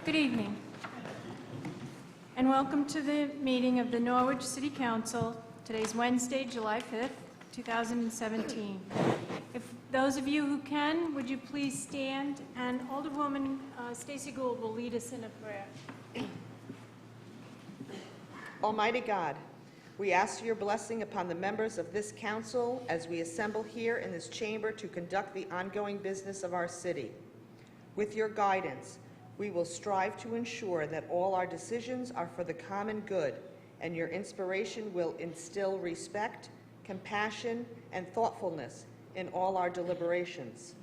Good evening, and welcome to the meeting of the Norwich City Council. Today's Wednesday, July 5th, 2017. If those of you who can, would you please stand, and Alderwoman Stacey Gould will lead us in a prayer. Almighty God, we ask your blessing upon the members of this council as we assemble here in this chamber to conduct the ongoing business of our city. With your guidance, we will strive to ensure that all our decisions are for the common good, and your inspiration will instill respect, compassion, and thoughtfulness in all our deliberations.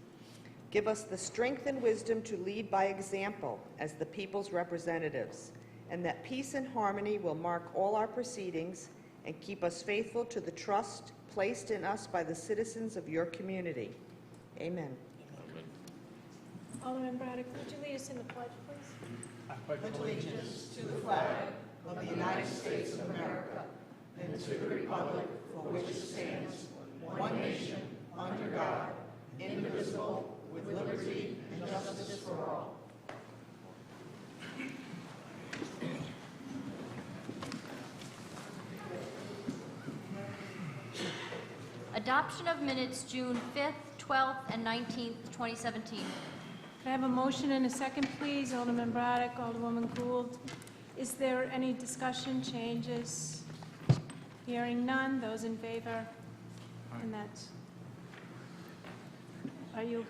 Give us the strength and wisdom to lead by example as the people's representatives, and that peace and harmony will mark all our proceedings and keep us faithful to the trust placed in us by the citizens of your community. Amen. Alderman Braddock, would you lead us in the pledge, please? I pledge allegiance to the flag of the United States of America and to the republic for which it stands, one nation, under God, indivisible, with liberty and justice for all. Adoption of minutes June 5th, 12th, and 19th, 2017. Can I have a motion and a second, please? Alderman Braddock, Alderwoman Gould. Is there any discussion, changes? Hearing none. Those in favor? And that's... Are you...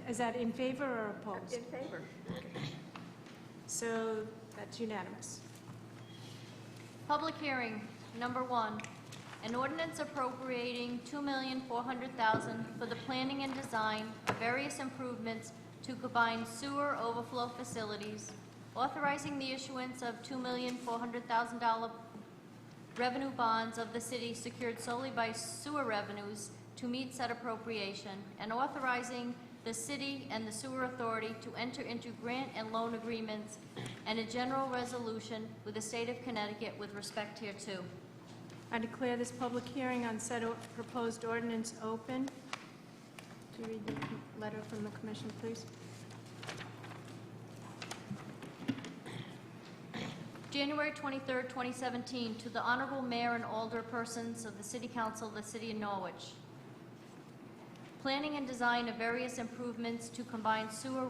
is that in favor or opposed? In favor. So that's unanimous. Public hearing, number 1. An ordinance appropriating $2,400,000 for the planning and design of various improvements to combined sewer overflow facilities, authorizing the issuance of $2,400,000 revenue bonds of the city secured solely by sewer revenues to meet said appropriation, and authorizing the city and the sewer authority to enter into grant and loan agreements and a general resolution with the state of Connecticut with respect hereto. I declare this public hearing on said proposed ordinance open. Do you read the letter from the commission, please? January 23rd, 2017, to the Honorable Mayor and Alderpersons of the City Council of the City of Norwich. Planning and design of various improvements to combine sewer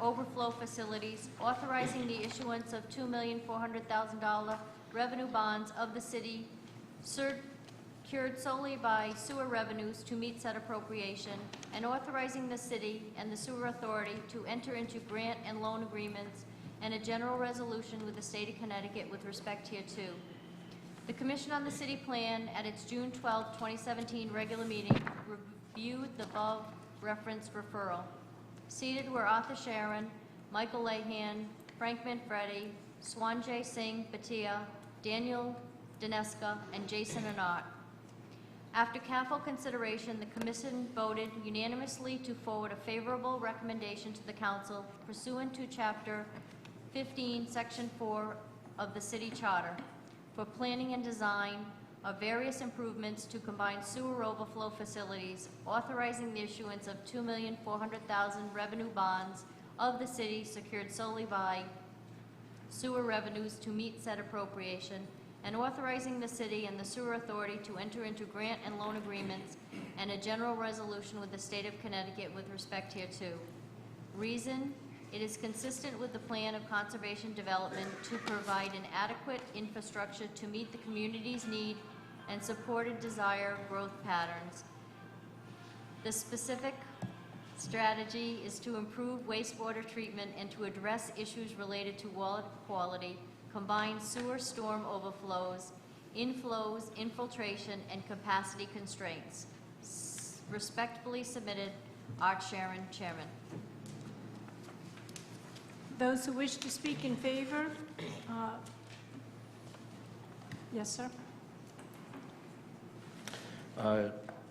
overflow facilities, authorizing the issuance of $2,400,000 revenue bonds of the city secured solely by sewer revenues to meet said appropriation, and authorizing the city and the sewer authority to enter into grant and loan agreements and a general resolution with the state of Connecticut with respect hereto. The Commission on the City Plan at its June 12, 2017 regular meeting reviewed the above referenced referral. Seated were Arthur Sharon, Michael Lehan, Frank Manfredi, Swanjay Singh Bhatia, Daniel Dineska, and Jason Anat. After careful consideration, the Commission voted unanimously to forward a favorable recommendation to the Council pursuant to Chapter 15, Section 4 of the City Charter for planning and design of various improvements to combine sewer overflow facilities, authorizing the issuance of $2,400,000 revenue bonds of the city secured solely by sewer revenues to meet said appropriation, and authorizing the city and the sewer authority to enter into grant and loan agreements and a general resolution with the state of Connecticut with respect hereto. Reason: it is consistent with the plan of conservation development to provide an adequate infrastructure to meet the community's need and supported desired growth patterns. The specific strategy is to improve wastewater treatment and to address issues related to water quality, combined sewer storm overflows, inflows, infiltration, and capacity constraints. Respectfully submitted, Art Sharon, Chairman. Those who wish to speak in favor? Yes, sir.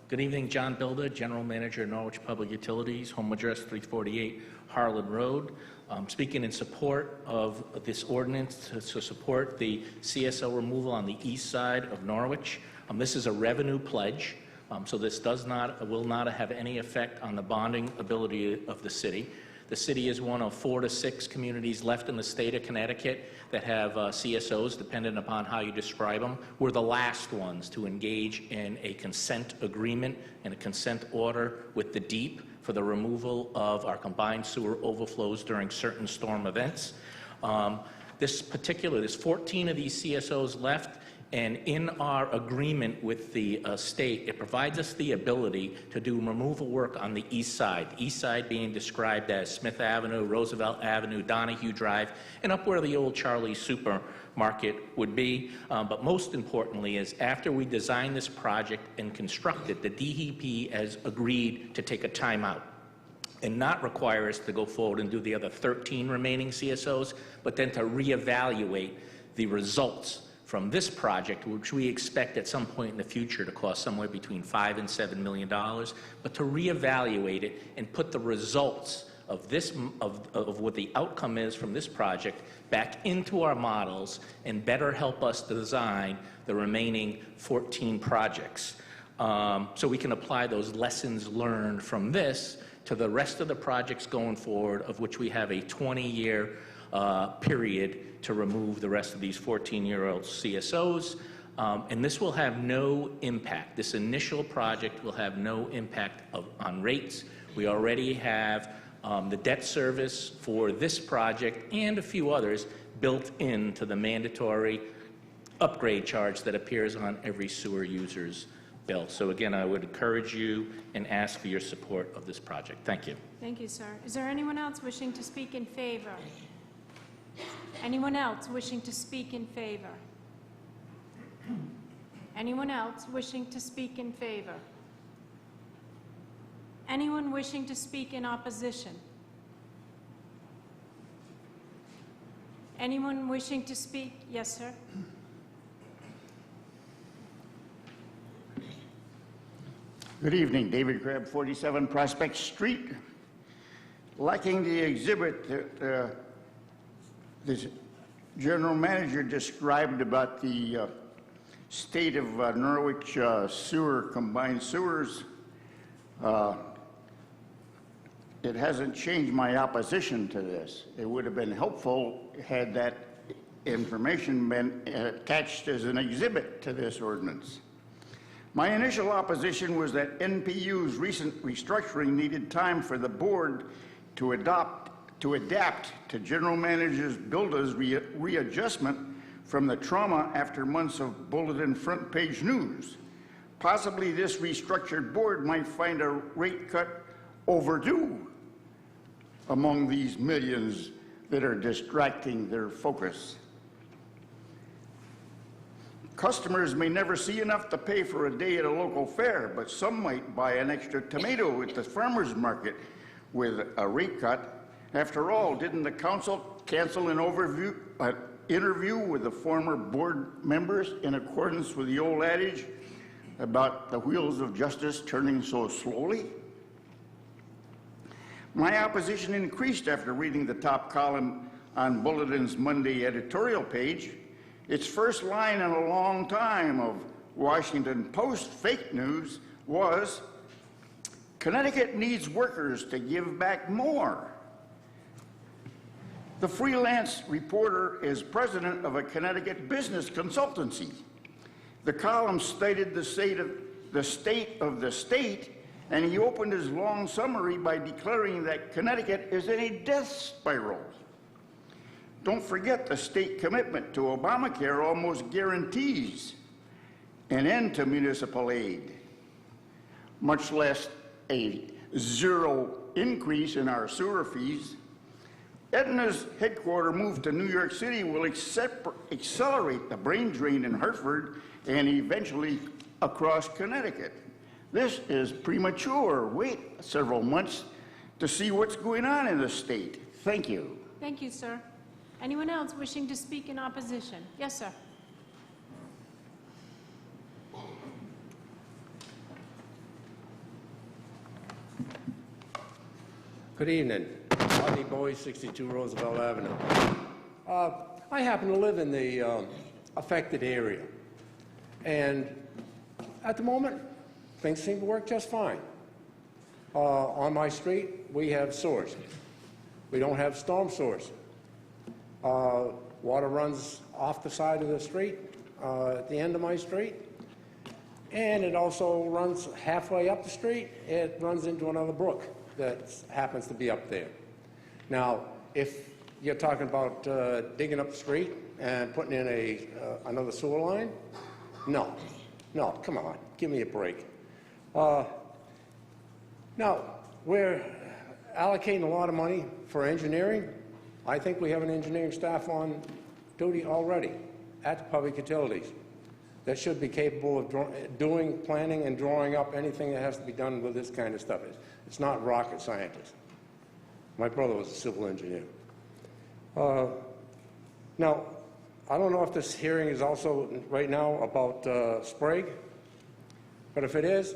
Good evening, John Bilder, General Manager, Norwich Public Utilities, home address 348 Harlan Road. Speaking in support of this ordinance to support the CSO removal on the east side of Norwich. This is a revenue pledge, so this will not have any effect on the bonding ability of the city. The city is one of 4 to 6 communities left in the state of Connecticut that have CSOs, depending upon how you describe them. We're the last ones to engage in a consent agreement and a consent order with the DEEP for the removal of our combined sewer overflows during certain storm events. There's 14 of these CSOs left, and in our agreement with the state, it provides us the ability to do removal work on the east side being described as Smith Avenue, Roosevelt Avenue, Donahue Drive, and up where the old Charlie's Supermarket would be. But most importantly is after we design this project and construct it, the DEP has agreed to take a timeout and not require us to go forward and do the other 13 remaining CSOs, but then to reevaluate the results from this project, which we expect at some point in the future to cost somewhere between $5 and $7 million, but to reevaluate it and put the results of this, of what the outcome is from this project back into our models and better help us to design the remaining 14 projects. So we can apply those lessons learned from this to the rest of the projects going forward, of which we have a 20-year period to remove the rest of these 14-year-old CSOs. And this will have no impact. This initial project will have no impact on rates. We already have the debt service for this project and a few others built into the mandatory upgrade charge that appears on every sewer user's bill. So again, I would encourage you and ask for your support of this project. Thank you. Thank you, sir. Is there anyone else wishing to speak in favor? Anyone else wishing to speak in favor? Anyone else wishing to speak in favor? Anyone wishing to speak in opposition? Anyone wishing to speak? Yes, sir. Good evening, David Crabb, 47 Prospect Street. Lacking the exhibit that the general manager described about the state of Norwich combined sewers, it hasn't changed my opposition to this. It would have been helpful had that information been attached as an exhibit to this ordinance. My initial opposition was that NPU's recent restructuring needed time for the board to adapt to General Manager Bilda's readjustment from the trauma after months of bulletin front page news. Possibly this restructured board might find a rate cut overdue among these millions that are distracting their focus. Customers may never see enough to pay for a day at a local fair, but some might buy an extra tomato at the farmer's market with a rate cut. After all, didn't the council cancel an interview with the former board members in accordance with the old adage about the wheels of justice turning so slowly? My opposition increased after reading the top column on Bulletin's Monday editorial page. Its first line in a long time of Washington Post fake news was, "Connecticut needs workers to give back more." The freelance reporter is president of a Connecticut business consultancy. The column stated the state of the state, and he opened his long summary by declaring that Connecticut is in a death spiral. Don't forget the state commitment to Obamacare almost guarantees an end to municipal aid, much less a zero increase in our sewer fees. Aetna's headquarters move to New York City will accelerate the brain drain in Hartford and eventually across Connecticut. This is premature. Wait several months to see what's going on in the state. Thank you. Thank you, sir. Anyone else wishing to speak in opposition? Yes, sir. Good evening. Rodney Bowie, 62 Roosevelt Avenue. I happen to live in the affected area, and at the moment, things seem to work just fine. On my street, we have sewers. We don't have storm sewers. Water runs off the side of the street, at the end of my street, and it also runs halfway up the street. It runs into another brook that happens to be up there. Now, if you're talking about digging up the street and putting in another sewer line, no, come on, give me a break. Now, we're allocating a lot of money for engineering. I think we have an engineering staff on duty already at the Public Utilities that should be capable of doing planning and drawing up anything that has to be done with this kind of stuff. It's not rocket scientists. My brother was a civil engineer. Now, I don't know if this hearing is also right now about Sprague, but if it is,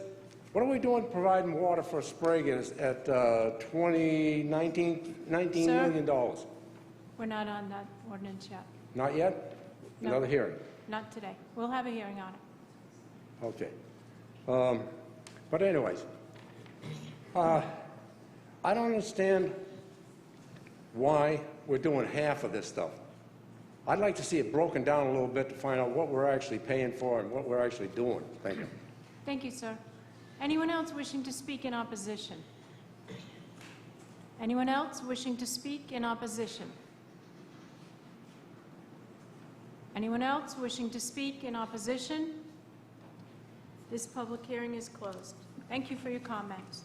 what are we doing providing water for Sprague at $19 million? We're not on that ordinance yet. Not yet? No. Another hearing? Not today. We'll have a hearing on it. Okay. But anyways, I don't understand why we're doing half of this stuff. I'd like to see it broken down a little bit to find out what we're actually paying for and what we're actually doing. Thank you. Thank you, sir. Anyone else wishing to speak in opposition? Anyone else wishing to speak in opposition? Anyone else wishing to speak in opposition? This public hearing is closed. Thank you for your comments.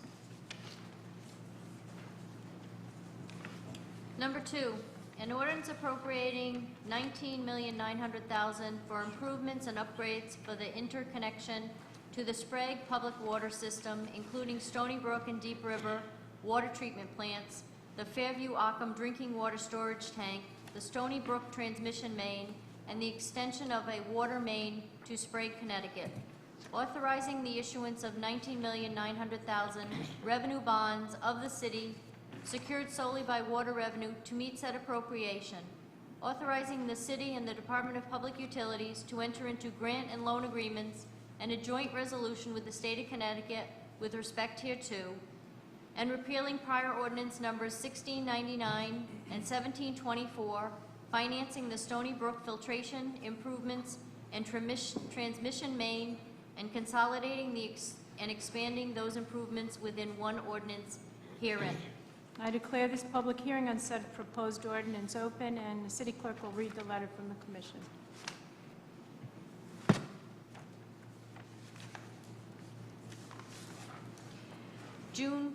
Number 2, an ordinance appropriating $19,900,000 for improvements and upgrades for the interconnection to the Sprague Public Water System, including Stony Brook and Deep River water treatment plants, the Fairview Ockham drinking water storage tank, the Stony Brook transmission main, and the extension of a water main to Sprague, Connecticut. Authorizing the issuance of $19,900,000 revenue bonds of the city secured solely by water revenue to meet said appropriation. Authorizing the city and the Department of Public Utilities to enter into grant and loan agreements and a joint resolution with the state of Connecticut with respect hereto, and repealing prior ordinance numbers 1699 and 1724, financing the Stony Brook filtration improvements and transmission main, and consolidating and expanding those improvements within one ordinance herein. I declare this public hearing on said proposed ordinance open, and the city clerk will read the letter from the commission. June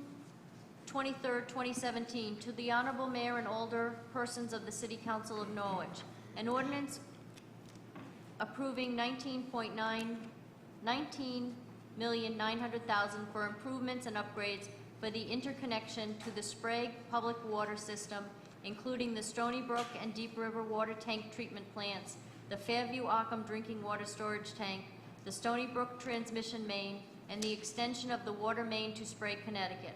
23rd, 2017, to the Honorable Mayor and Alder persons of the City Council of Norwich, an ordinance approving $19,900,000 for improvements and upgrades for the interconnection to the Sprague Public Water System, including the Stony Brook and Deep River water tank treatment plants, the Fairview Ockham drinking water storage tank, the Stony Brook transmission main, and the extension of the water main to Sprague, Connecticut.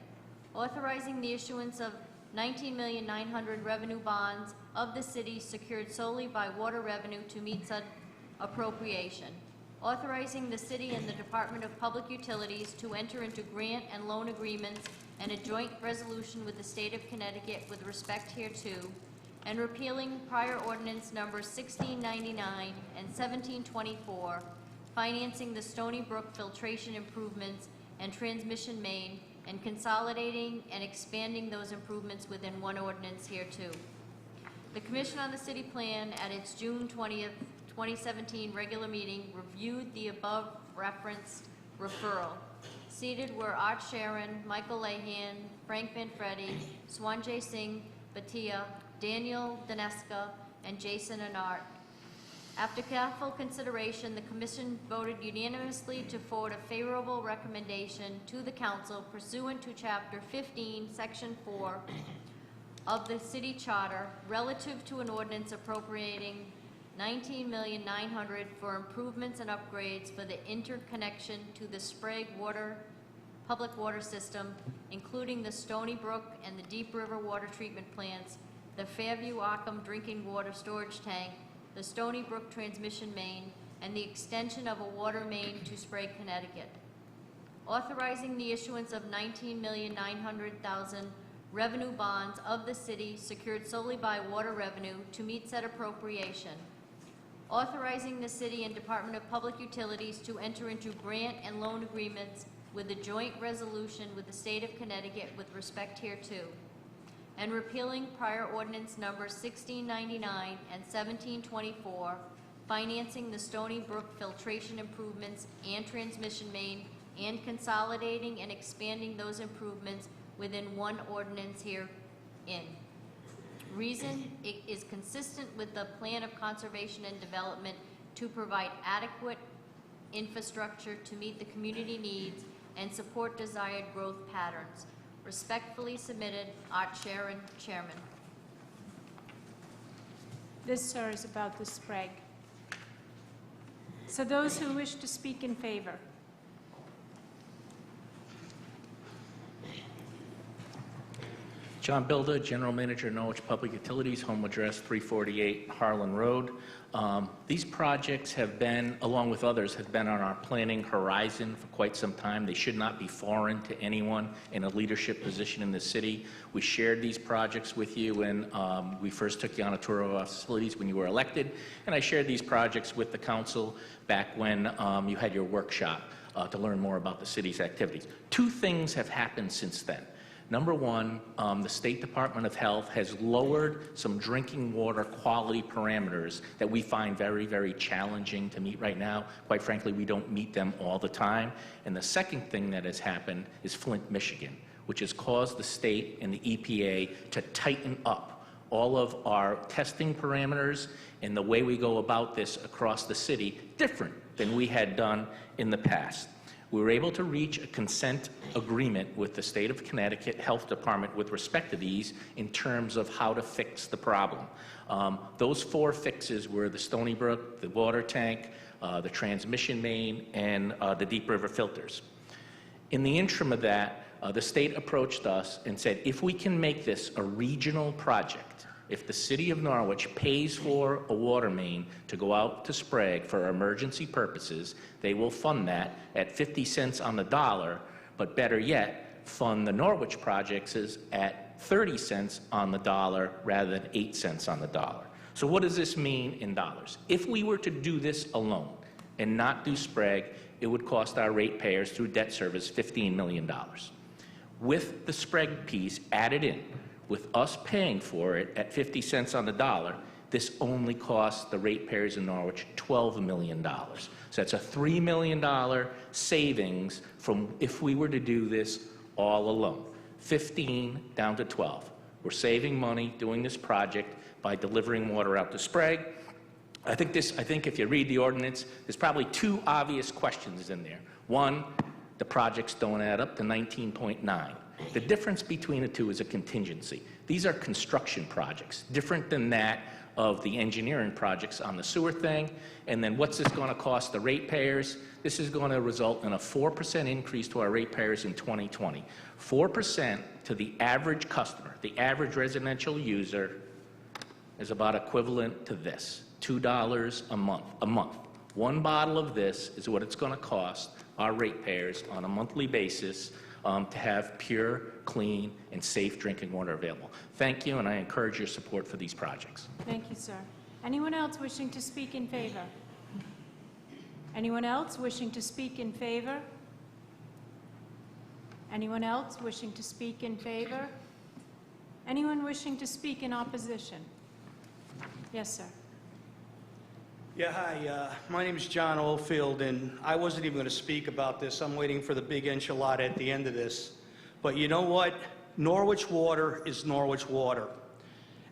Authorizing the issuance of $19,900,000 revenue bonds of the city secured solely by water revenue to meet said appropriation. Authorizing the city and the Department of Public Utilities to enter into grant and loan agreements and a joint resolution with the state of Connecticut with respect hereto, and repealing prior ordinance numbers 1699 and 1724, financing the Stony Brook filtration improvements and transmission main, and consolidating and expanding those improvements within one ordinance hereto. The Commission on the City Plan at its June 20th, 2017 regular meeting reviewed the above referenced referral. Seated were Art Sharon, Michael Lehan, Frank Manfredi, Swanjay Singh Bhatia, Daniel Daneska, and Jason Anart. After careful consideration, the Commission voted unanimously to forward a favorable recommendation to the Council pursuant to Chapter 15, Section 4 of the City Charter relative to an ordinance appropriating $19,900,000 for improvements and upgrades for the interconnection to the Sprague Public Water System, including the Stony Brook and the Deep River water treatment plants, the Fairview Ockham drinking water storage tank, the Stony Brook transmission main, and the extension of a water main to Sprague, Connecticut. Authorizing the issuance of $19,900,000 revenue bonds of the city secured solely by water revenue to meet said appropriation, authorizing the city and Department of Public Utilities to enter into grant and loan agreements with a joint resolution with the state of Connecticut with respect hereto, and repealing prior ordinance numbers 1699 and 1724, financing the Stony Brook filtration improvements and transmission main, and consolidating and expanding those improvements within one ordinance herein. Reason, it is consistent with the plan of conservation and development to provide adequate infrastructure to meet the community needs and support desired growth patterns. Respectfully submitted, Art Sharon, Chairman. This, sir, is about the Sprague. So those who wish to speak in favor. John Bilda, General Manager, Norwich Public Utilities, home address 348 Harlan Road. These projects have been, along with others, have been on our planning horizon for quite some time. They should not be foreign to anyone in a leadership position in the city. We shared these projects with you when we first took you on a tour of our facilities when you were elected, and I shared these projects with the council back when you had your workshop to learn more about the city's activities. Two things have happened since then. Number one, the State Department of Health has lowered some drinking water quality parameters that we find very, very challenging to meet right now. Quite frankly, we don't meet them all the time. And the second thing that has happened is Flint, Michigan, which has caused the state and the EPA to tighten up all of our testing parameters and the way we go about this across the city different than we had done in the past. We were able to reach a consent agreement with the State of Connecticut Health Department with respect to these in terms of how to fix the problem. Those four fixes were the Stony Brook, the water tank, the transmission main, and the deep river filters. In the interim of that, the state approached us and said, if we can make this a regional project, if the city of Norwich pays for a water main to go out to Sprague for emergency purposes, they will fund that at 50 cents on the dollar, but better yet, fund the Norwich projects at 30 cents on the dollar rather than 8 cents on the dollar. So what does this mean in dollars? If we were to do this alone and not do Sprague, it would cost our ratepayers through debt service $15 million. With the Sprague piece added in, with us paying for it at 50 cents on the dollar, this only costs the ratepayers in Norwich $12 million. So that's a $3 million savings from if we were to do this all alone. 15 down to 12. We're saving money doing this project by delivering water out to Sprague. I think if you read the ordinance, there's probably two obvious questions in there. One, the projects don't add up to 19.9. The difference between the two is a contingency. These are construction projects, different than that of the engineering projects on the sewer thing. And then what's this going to cost the ratepayers? This is going to result in a 4% increase to our ratepayers in 2020. 4% to the average customer, the average residential user, is about equivalent to this, $2 a month. One bottle of this is what it's going to cost our ratepayers on a monthly basis to have pure, clean, and safe drinking water available. Thank you, and I encourage your support for these projects. Thank you, sir. Anyone else wishing to speak in favor? Anyone else wishing to speak in favor? Anyone else wishing to speak in favor? Anyone wishing to speak in opposition? Yes, sir. Yeah, hi. My name is John Oldfield, and I wasn't even going to speak about this. I'm waiting for the big enchilada at the end of this. But you know what? Norwich water is Norwich water.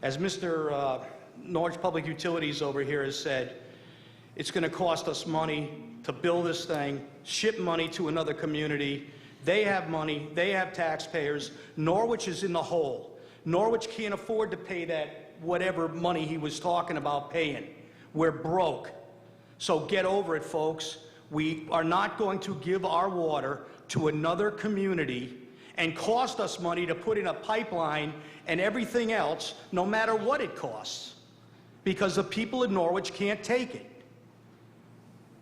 As Mr. Norwich Public Utilities over here has said, it's going to cost us money to build this thing, ship money to another community. They have money. They have taxpayers. Norwich is in the hole. Norwich can't afford to pay that whatever money he was talking about paying. We're broke. So get over it, folks. We are not going to give our water to another community and cost us money to put in a pipeline and everything else, no matter what it costs, because the people in Norwich can't take it.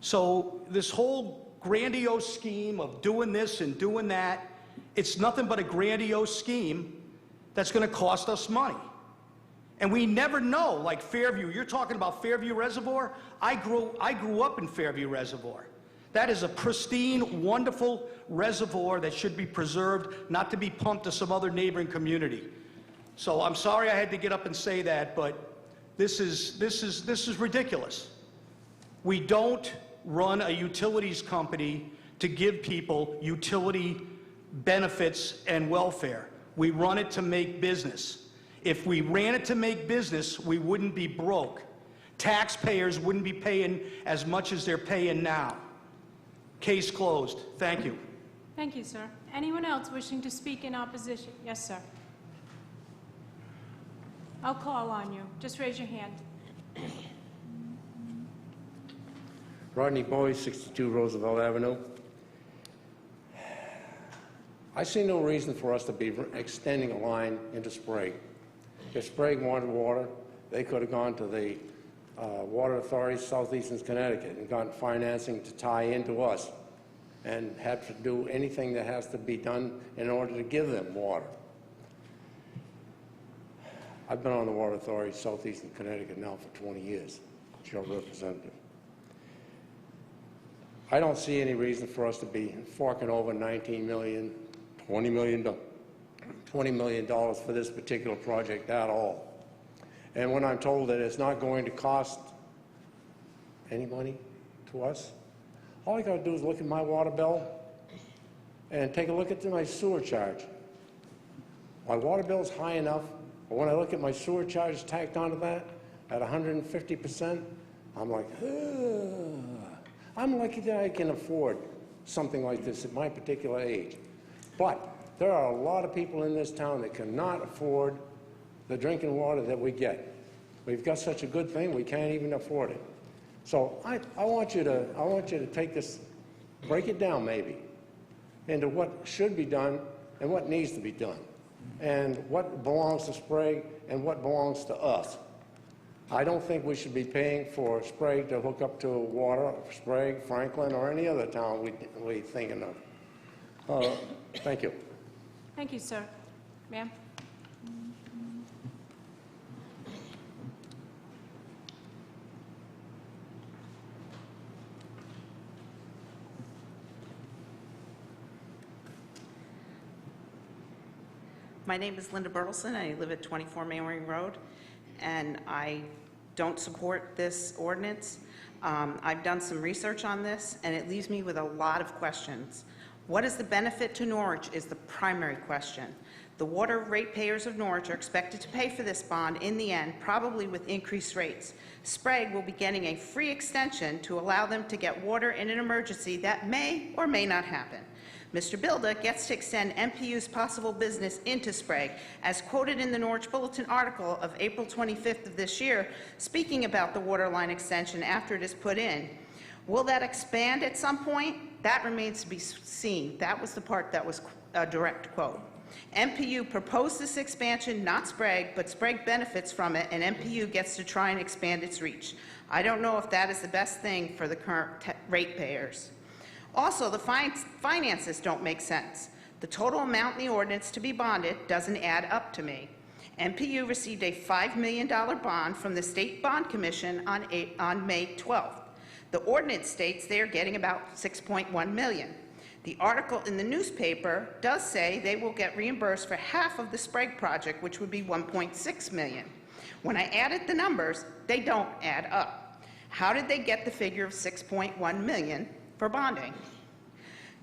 So this whole grandiose scheme of doing this and doing that, it's nothing but a grandiose scheme that's going to cost us money. And we never know, like Fairview, you're talking about Fairview Reservoir. I grew up in Fairview Reservoir. That is a pristine, wonderful reservoir that should be preserved, not to be pumped to some other neighboring community. So I'm sorry I had to get up and say that, but this is ridiculous. We don't run a utilities company to give people utility benefits and welfare. We run it to make business. If we ran it to make business, we wouldn't be broke. Taxpayers wouldn't be paying as much as they're paying now. Case closed. Thank you. Thank you, sir. Anyone else wishing to speak in opposition? Yes, sir. I'll call on you. Just raise your hand. Rodney Boyd, 62 Roosevelt Avenue. I see no reason for us to be extending a line into Sprague. If Sprague wanted water, they could have gone to the Water Authority Southeastern Connecticut and gotten financing to tie into us and have to do anything that has to be done in order to give them water. I've been on the Water Authority Southeastern Connecticut now for 20 years, Joe representative. I don't see any reason for us to be forking over $19 million, $20 million for this particular project at all. And when I'm told that it's not going to cost any money to us, all I got to do is look at my water bill and take a look at my sewer charge. My water bill is high enough, but when I look at my sewer charge tacked onto that at 150%, I'm like, ugh. I'm lucky that I can afford something like this at my particular age. But there are a lot of people in this town that cannot afford the drinking water that we get. We've got such a good thing, we can't even afford it. So I want you to take this, break it down maybe, into what should be done and what needs to be done, and what belongs to Sprague and what belongs to us. I don't think we should be paying for Sprague to hook up to water, Sprague, Franklin, or any other town we're thinking of. Thank you. Thank you, sir. Ma'am? My name is Linda Bertelson. I live at 24 Mannering Road, and I don't support this ordinance. I've done some research on this, and it leaves me with a lot of questions. What is the benefit to Norwich is the primary question. The water ratepayers of Norwich are expected to pay for this bond in the end, probably with increased rates. Sprague will be getting a free extension to allow them to get water in an emergency that may or may not happen. Mr. Bilda gets to extend MPU's possible business into Sprague, as quoted in the Norwich Bulletin article of April 25th of this year, speaking about the water line extension after it is put in. Will that expand at some point? That remains to be seen. That was the part that was a direct quote. MPU proposed this expansion, not Sprague, but Sprague benefits from it, and MPU gets to try and expand its reach. I don't know if that is the best thing for the current ratepayers. Also, the finances don't make sense. The total amount in the ordinance to be bonded doesn't add up to me. MPU received a $5 million bond from the State Bond Commission on May 12th. The ordinance states they are getting about $6.1 million. The article in the newspaper does say they will get reimbursed for half of the Sprague project, which would be $1.6 million. When I added the numbers, they don't add up. How did they get the figure of $6.1 million for bonding?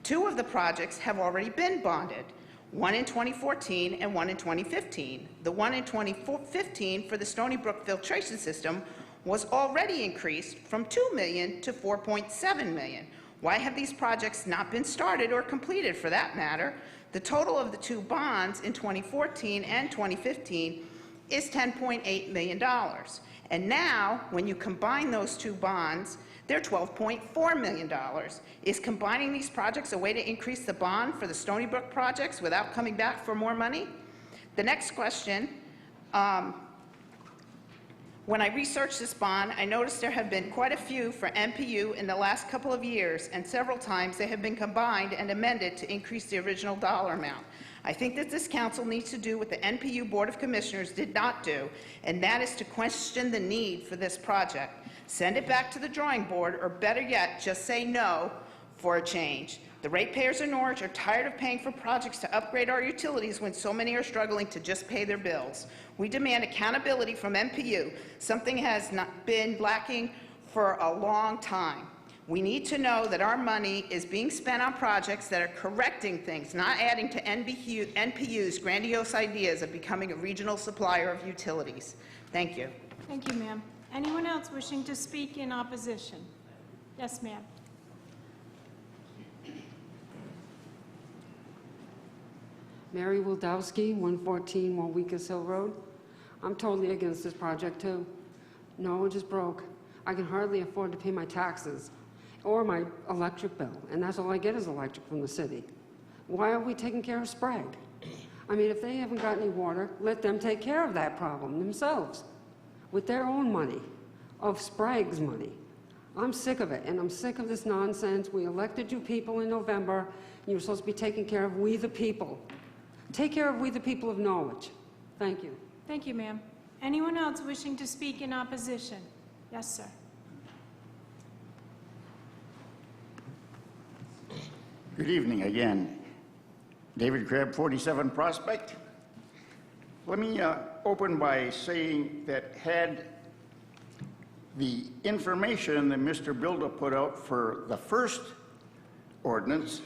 Two of the projects have already been bonded, one in 2014 and one in 2015. The one in 2015 for the Stony Brook filtration system was already increased from $2 million to $4.7 million. Why have these projects not been started or completed, for that matter? The total of the two bonds in 2014 and 2015 is $10.8 million. And now, when you combine those two bonds, they're $12.4 million. Is combining these projects a way to increase the bond for the Stony Brook projects without coming back for more money? The next question, When I researched this bond, I noticed there have been quite a few for NPU in the last couple of years, and several times they have been combined and amended to increase the original dollar amount. I think that this council needs to do what the NPU Board of Commissioners did not do, and that is to question the need for this project. Send it back to the drawing board, or better yet, just say no for a change. The ratepayers in Norwich are tired of paying for projects to upgrade our utilities when so many are struggling to just pay their bills. We demand accountability from NPU. Something has not been lacking for a long time. We need to know that our money is being spent on projects that are correcting things, not adding to NPU's grandiose ideas of becoming a regional supplier of utilities. Thank you. Thank you, ma'am. Anyone else wishing to speak in opposition? Yes, ma'am. Mary Wildowski, 114 Walwikas Hill Road. I'm totally against this project, too. Norwich is broke. I can hardly afford to pay my taxes or my electric bill, and that's all I get is electric from the city. Why are we taking care of Sprague? I mean, if they haven't got any water, let them take care of that problem themselves with their own money, of Sprague's money. I'm sick of it, and I'm sick of this nonsense. We elected you people in November, and you're supposed to be taking care of we the people. Take care of we the people of Norwich. Thank you. Thank you, ma'am. Anyone else wishing to speak in opposition? Yes, sir. Good evening again. David Crabb, 47 Prospect. Let me open by saying that had the information that Mr. Bilda put out for the first ordinance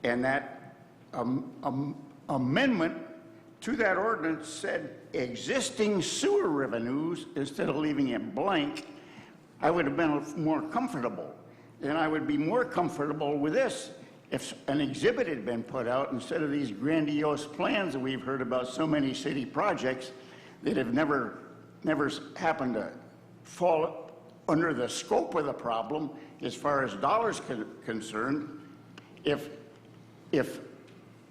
and that amendment to that ordinance said existing sewer revenues instead of leaving it blank, I would have been more comfortable. And I would be more comfortable with this if an exhibit had been put out instead of these grandiose plans that we've heard about so many city projects that have never happened to fall under the scope of the problem as far as dollars concerned. If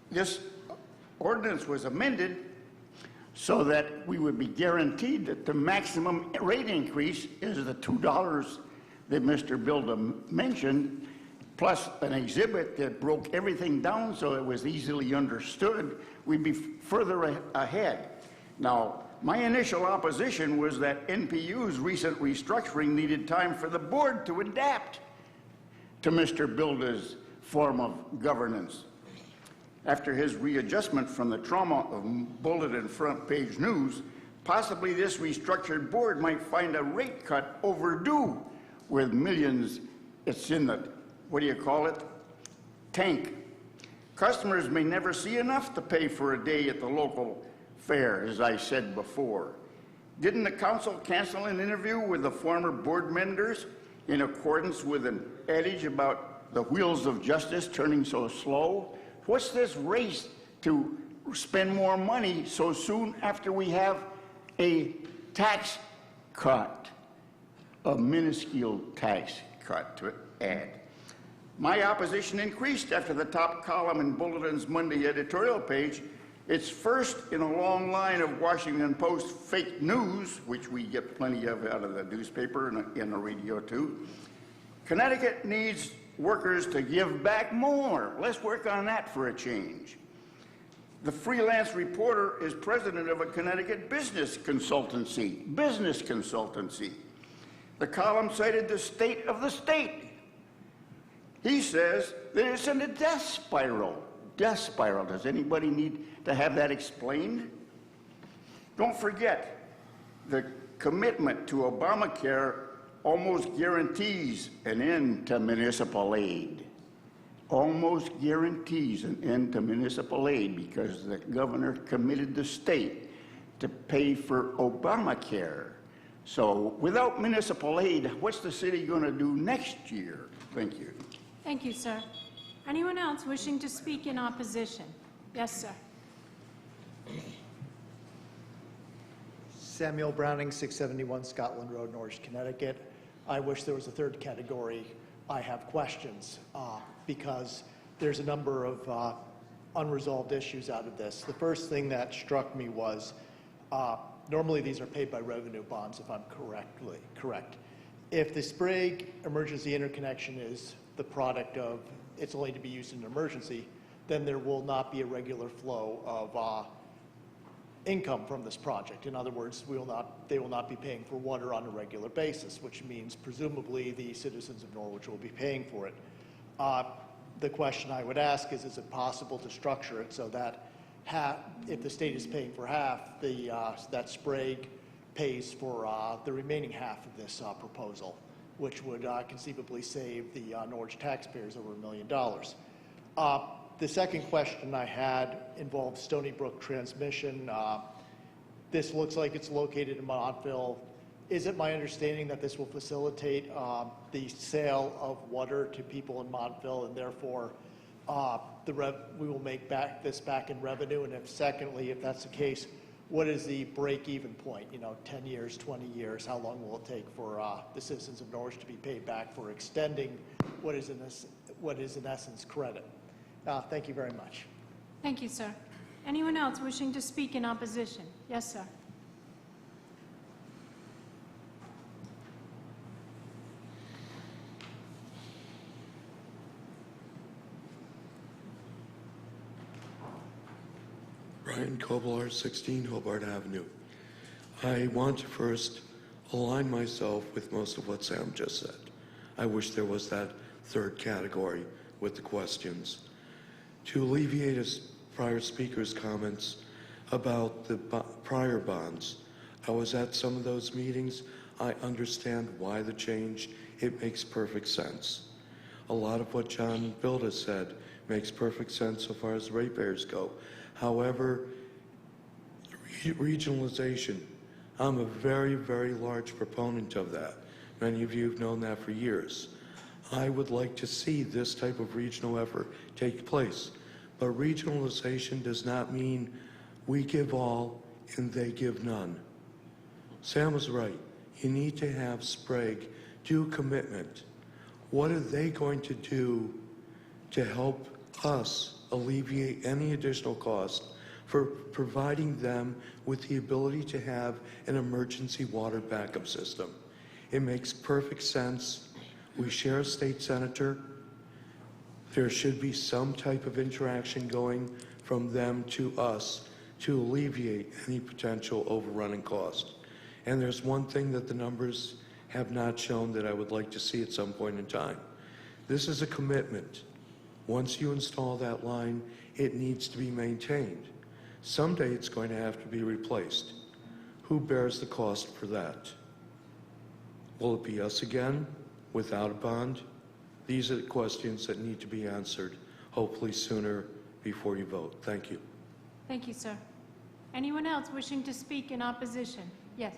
this ordinance was amended so that we would be guaranteed that the maximum rate increase is the $2 that Mr. Bilda mentioned, plus an exhibit that broke everything down so it was easily understood, we'd be further ahead. Now, my initial opposition was that NPU's recent restructuring needed time for the board to adapt to Mr. Bilda's form of governance. After his readjustment from the trauma of bulletin front page news, possibly this restructured board might find a rate cut overdue with millions it's in the, what do you call it, tank. Customers may never see enough to pay for a day at the local fair, as I said before. Didn't the council cancel an interview with the former board members in accordance with an adage about the wheels of justice turning so slow? What's this race to spend more money so soon after we have a tax cut, a minuscule tax cut to add? My opposition increased after the top column in Bulletin's Monday editorial page. It's first in a long line of Washington Post fake news, which we get plenty of out of the newspaper and in the radio too. Connecticut needs workers to give back more. Let's work on that for a change. The freelance reporter is president of a Connecticut business consultancy. The column cited the state of the state. He says that it's in a death spiral. Death spiral. Does anybody need to have that explained? Don't forget, the commitment to Obamacare almost guarantees an end to municipal aid. Almost guarantees an end to municipal aid because the governor committed the state to pay for Obamacare. So without municipal aid, what's the city going to do next year? Thank you. Thank you, sir. Anyone else wishing to speak in opposition? Yes, sir. Samuel Browning, 671 Scotland Road, Norwich, Connecticut. I wish there was a third category. I have questions because there's a number of unresolved issues out of this. The first thing that struck me was Normally, these are paid by revenue bonds, if I'm correct. If the Sprague emergency interconnection is the product of, it's only to be used in an emergency, then there will not be a regular flow of income from this project. In other words, they will not be paying for water on a regular basis, which means presumably the citizens of Norwich will be paying for it. The question I would ask is it possible to structure it so that if the state is paying for half, that Sprague pays for the remaining half of this proposal, which would conceivably save the Norwich taxpayers over $1 million. The second question I had involved Stony Brook Transmission. This looks like it's located in Montville. Is it my understanding that this will facilitate the sale of water to people in Montville, and therefore we will make this back in revenue? And secondly, if that's the case, what is the break-even point? 10 years, 20 years, how long will it take for the citizens of Norwich to be paid back for extending what is in essence credit? Thank you very much. Thank you, sir. Anyone else wishing to speak in opposition? Yes, sir. Brian Koblar, 16 Hobart Avenue. I want to first align myself with most of what Sam just said. I wish there was that third category with the questions. To alleviate a prior speaker's comments about the prior bonds, I was at some of those meetings. I understand why the change. It makes perfect sense. A lot of what John Bilda said makes perfect sense so far as ratepayers go. However, regionalization, I'm a very, very large proponent of that. Many of you have known that for years. I would like to see this type of regional effort take place. But regionalization does not mean we give all and they give none. Sam was right. You need to have Sprague do commitment. What are they going to do to help us alleviate any additional cost for providing them with the ability to have an emergency water backup system? It makes perfect sense. We share a state senator. There should be some type of interaction going from them to us to alleviate any potential overrunning cost. And there's one thing that the numbers have not shown that I would like to see at some point in time. This is a commitment. Once you install that line, it needs to be maintained. Someday it's going to have to be replaced. Who bears the cost for that? Will it be us again without a bond? These are the questions that need to be answered, hopefully sooner before you vote. Thank you. Thank you, sir. Anyone else wishing to speak in opposition? Yes.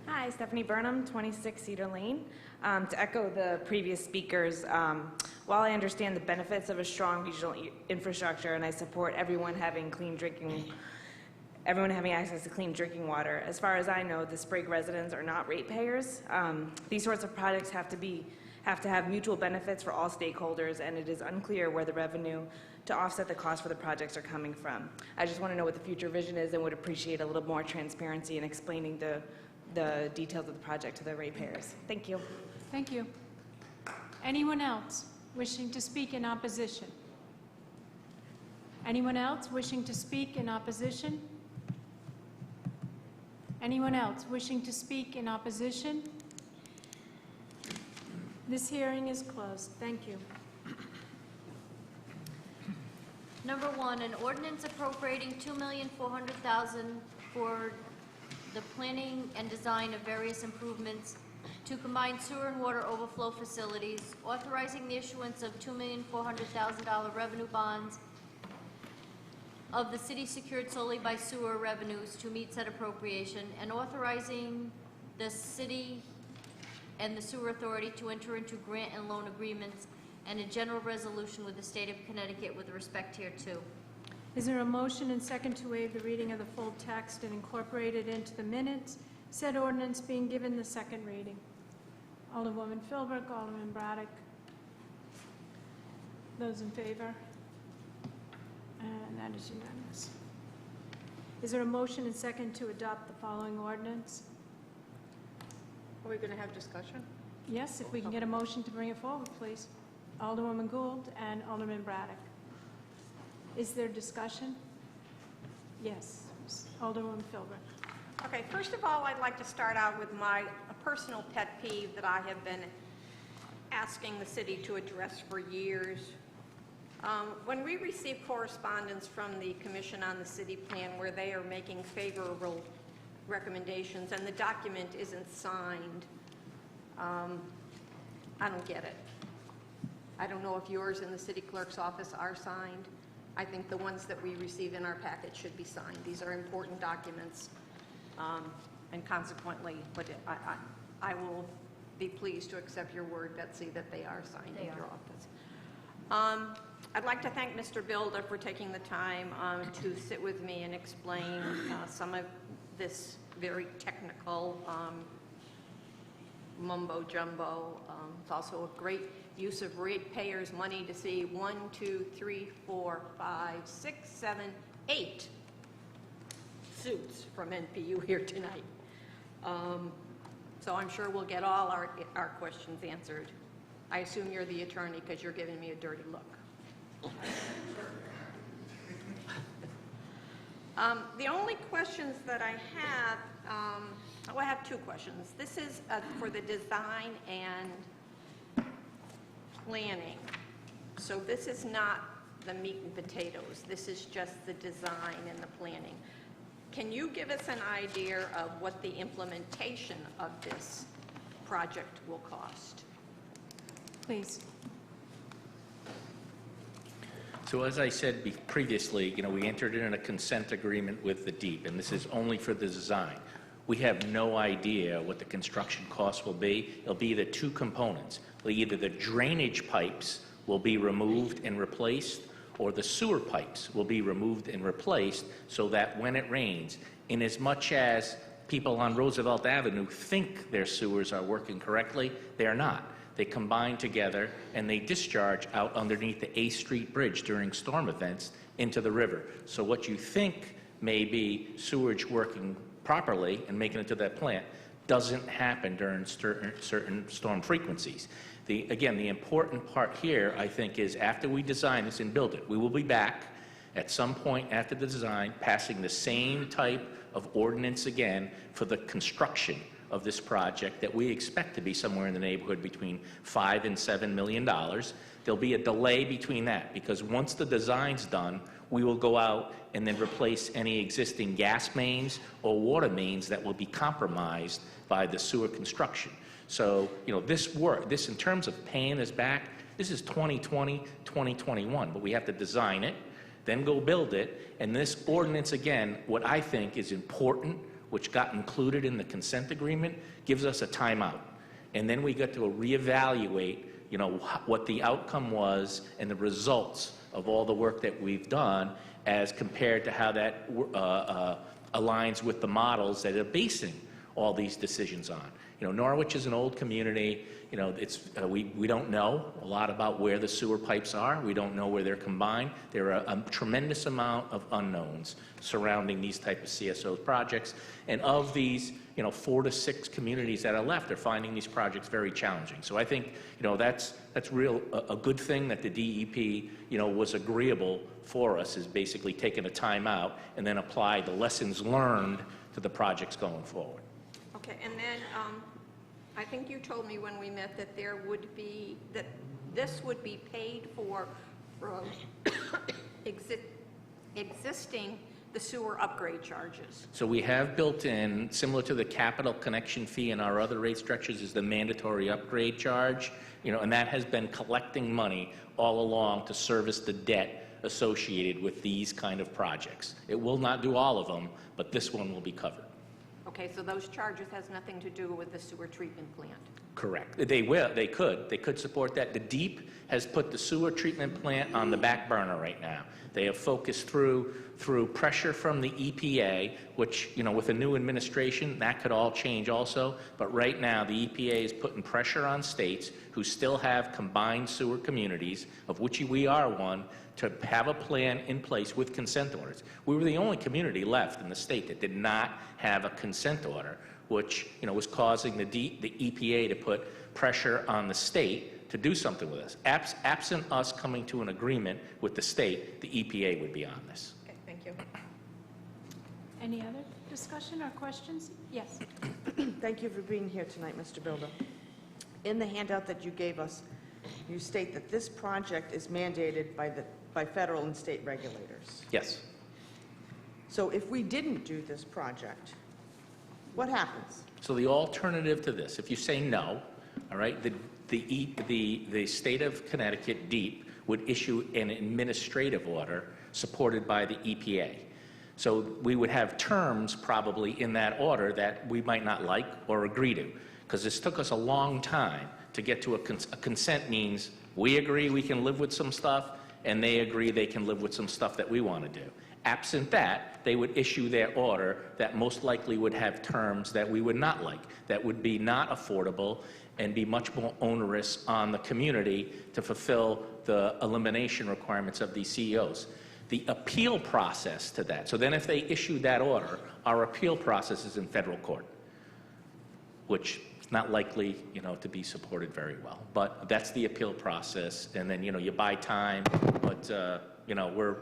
Hi, Stephanie Burnham, 26 Cedar Lane. To echo the previous speakers, while I understand the benefits of a strong regional infrastructure and I support everyone having access to clean drinking water, as far as I know, the Sprague residents are not ratepayers. These sorts of projects have to have mutual benefits for all stakeholders, and it is unclear where the revenue to offset the cost for the projects are coming from. I just want to know what the future vision is and would appreciate a little more transparency in explaining the details of the project to the ratepayers. Thank you. Thank you. Anyone else wishing to speak in opposition? Anyone else wishing to speak in opposition? Anyone else wishing to speak in opposition? This hearing is closed. Thank you. Number one, an ordinance appropriating $2,400,000 for the planning and design of various improvements to combined sewer and water overflow facilities, authorizing the issuance of $2,400,000 revenue bonds of the city secured solely by sewer revenues to meet said appropriation, and authorizing the city and the sewer authority to enter into grant and loan agreements and a general resolution with the state of Connecticut with respect hereto. Is there a motion and second to waive the reading of the full text and incorporate it into the minutes, said ordinance being given the second reading? Alderwoman Philbrook, Alderman Braddock. Those in favor? And that is unanimous. Is there a motion and second to adopt the following ordinance? Are we going to have discussion? Yes, if we can get a motion to bring it forward, please. Alderwoman Gould and Alderman Braddock. Is there discussion? Yes, Alderwoman Philbrick. Okay, first of all, I'd like to start out with a personal pet peeve that I have been asking the city to address for years. When we receive correspondence from the Commission on the City Plan where they are making favorable recommendations and the document isn't signed, I don't get it. I don't know if yours in the city clerk's office are signed. I think the ones that we receive in our packet should be signed. These are important documents, and consequently, but I will be pleased to accept your word, Betsy, that they are signed in your office. I'd like to thank Mr. Bilda for taking the time to sit with me and explain some of this very technical mumbo jumbo. It's also a great use of ratepayers' money to see 1, 2, 3, 4, 5, 6, 7, 8 suits from NPU here tonight. So I'm sure we'll get all our questions answered. I assume you're the attorney because you're giving me a dirty look. The only questions that I have, I have two questions. This is for the design and planning. So this is not the meat and potatoes. This is just the design and the planning. Can you give us an idea of what the implementation of this project will cost? Please. So as I said previously, we entered in a consent agreement with the DEEP, and this is only for the design. We have no idea what the construction costs will be. It'll be the two components. Either the drainage pipes will be removed and replaced, or the sewer pipes will be removed and replaced so that when it rains, in as much as people on Roosevelt Avenue think their sewers are working correctly, they are not. They combine together and they discharge out underneath the A Street Bridge during storm events into the river. So what you think may be sewage working properly and making it to that plant doesn't happen during certain storm frequencies. Again, the important part here, I think, is after we design this and build it, we will be back at some point after the design, passing the same type of ordinance again for the construction of this project that we expect to be somewhere in the neighborhood between $5 and $7 million. There'll be a delay between that because once the design's done, we will go out and then replace any existing gas mains or water mains that will be compromised by the sewer construction. So, this in terms of paying us back, this is 2020, 2021, but we have to design it, then go build it, and this ordinance, again, what I think is important, which got included in the consent agreement, gives us a timeout. And then we get to reevaluate, what the outcome was and the results of all the work that we've done as compared to how that aligns with the models that are basing all these decisions on. Norwich is an old community. We don't know a lot about where the sewer pipes are. We don't know where they're combined. There are a tremendous amount of unknowns surrounding these type of CSO projects. And of these, 4 to 6 communities that are left are finding these projects very challenging. So I think, that's a good thing that the DEP, was agreeable for us, is basically taking a time out and then apply the lessons learned to the projects going forward. Okay, and then I think you told me when we met that that this would be paid for from existing the sewer upgrade charges. So we have built in, similar to the capital connection fee and our other rate structures, is the mandatory upgrade charge, and that has been collecting money all along to service the debt associated with these kind of projects. It will not do all of them, but this one will be covered. Okay, so those charges has nothing to do with the sewer treatment plant? Correct. They could support that. The DEEP has put the sewer treatment plant on the back burner right now. They have focused through pressure from the EPA, which, you know, with a new administration, that could all change also. But right now, the EPA is putting pressure on states who still have combined sewer communities, of which we are one, to have a plan in place with consent orders. We were the only community left in the state that did not have a consent order, which, you know, was causing the EPA to put pressure on the state to do something with us. Absent us coming to an agreement with the state, the EPA would be on this. Okay, thank you. Any other discussion or questions? Yes. Thank you for being here tonight, Mr. Bilda. In the handout that you gave us, you state that this project is mandated by federal and state regulators. Yes. So if we didn't do this project, what happens? So the alternative to this, if you say no, all right, the state of Connecticut, DEEP, would issue an administrative order supported by the EPA. So we would have terms probably in that order that we might not like or agree to, because this took us a long time to get to a consent. Means we agree we can live with some stuff, and they agree they can live with some stuff that we want to do. Absent that, they would issue their order that most likely would have terms that we would not like, that would be not affordable and be much more onerous on the community to fulfill the elimination requirements of these CEOs. The appeal process to that, so then if they issue that order, our appeal process is in federal court, which is not likely, you know, to be supported very well. But that's the appeal process, and then, you know, you buy time, but, you know, we're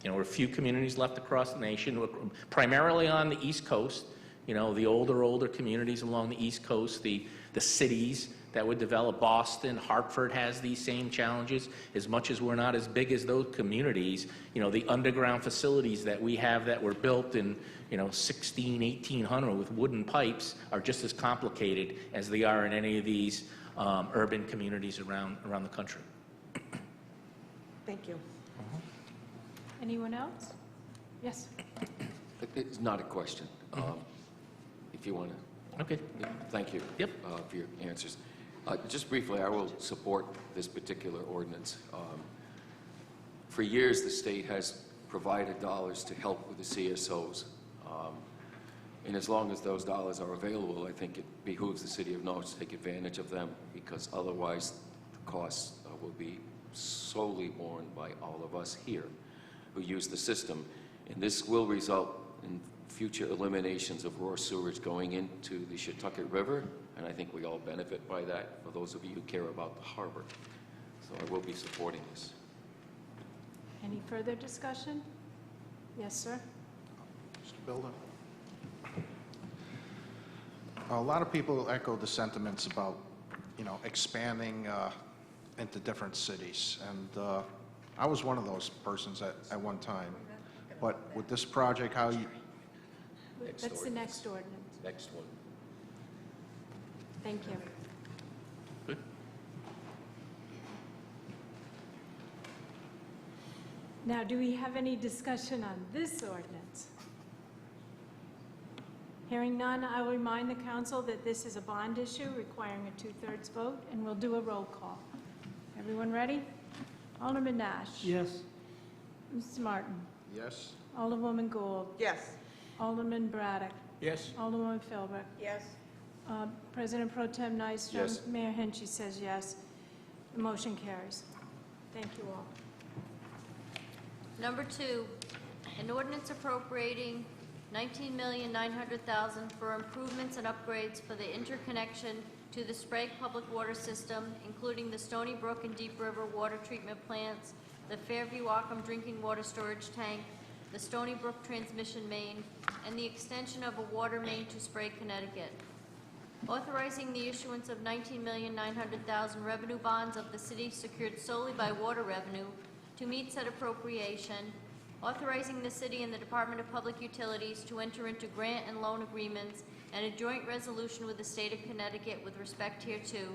a few communities left across the nation, primarily on the East Coast, you know, the older communities along the East Coast, the cities that would develop. Boston, Hartford has these same challenges. As much as we're not as big as those communities, you know, the underground facilities that we have that were built in, you know, 1800 with wooden pipes are just as complicated as they are in any of these urban communities around the country. Thank you. Anyone else? Yes. It's not a question. If you want to. Okay. Thank you. Yep. For your answers. Just briefly, I will support this particular ordinance. For years, the state has provided dollars to help with the CSOs. And as long as those dollars are available, I think it behooves the city of Norwich to take advantage of them, because otherwise the costs will be solely borne by all of us here who use the system. And this will result in future eliminations of raw sewage going into the Shetucket River, and I think we all benefit by that, for those of you who care about the harbor. So I will be supporting this. Any further discussion? Yes, sir. Mr. Bilda? A lot of people echo the sentiments about, you know, expanding into different cities, and I was one of those persons at one time. But with this project, how you... That's the next ordinance. Next one. Thank you. Good. Now, do we have any discussion on this ordinance? Hearing none, I will remind the council that this is a bond issue requiring a 2/3 vote, and we'll do a roll call. Everyone ready? Alderman Nash. Yes. Mr. Martin. Yes? Alderwoman Gould. Yes. Alderman Braddock. Yes. Alderwoman Philbrick. Yes. President Pro Tem Nystrom. Yes. Mayor Henchy says yes. The motion carries. Thank you all. Number 2, an ordinance appropriating $19,900,000 for improvements and upgrades for the interconnection to the Sprague Public Water System, including the Stony Brook and Deep River water treatment plants, the Fairview-Ockham drinking water storage tank, the Stony Brook transmission main, and the extension of a water main to Sprague, Connecticut. Authorizing the issuance of $19,900,000 revenue bonds of the city secured solely by water revenue to meet said appropriation, authorizing the city and the Department of Public Utilities to enter into grant and loan agreements and a joint resolution with the state of Connecticut with respect hereto,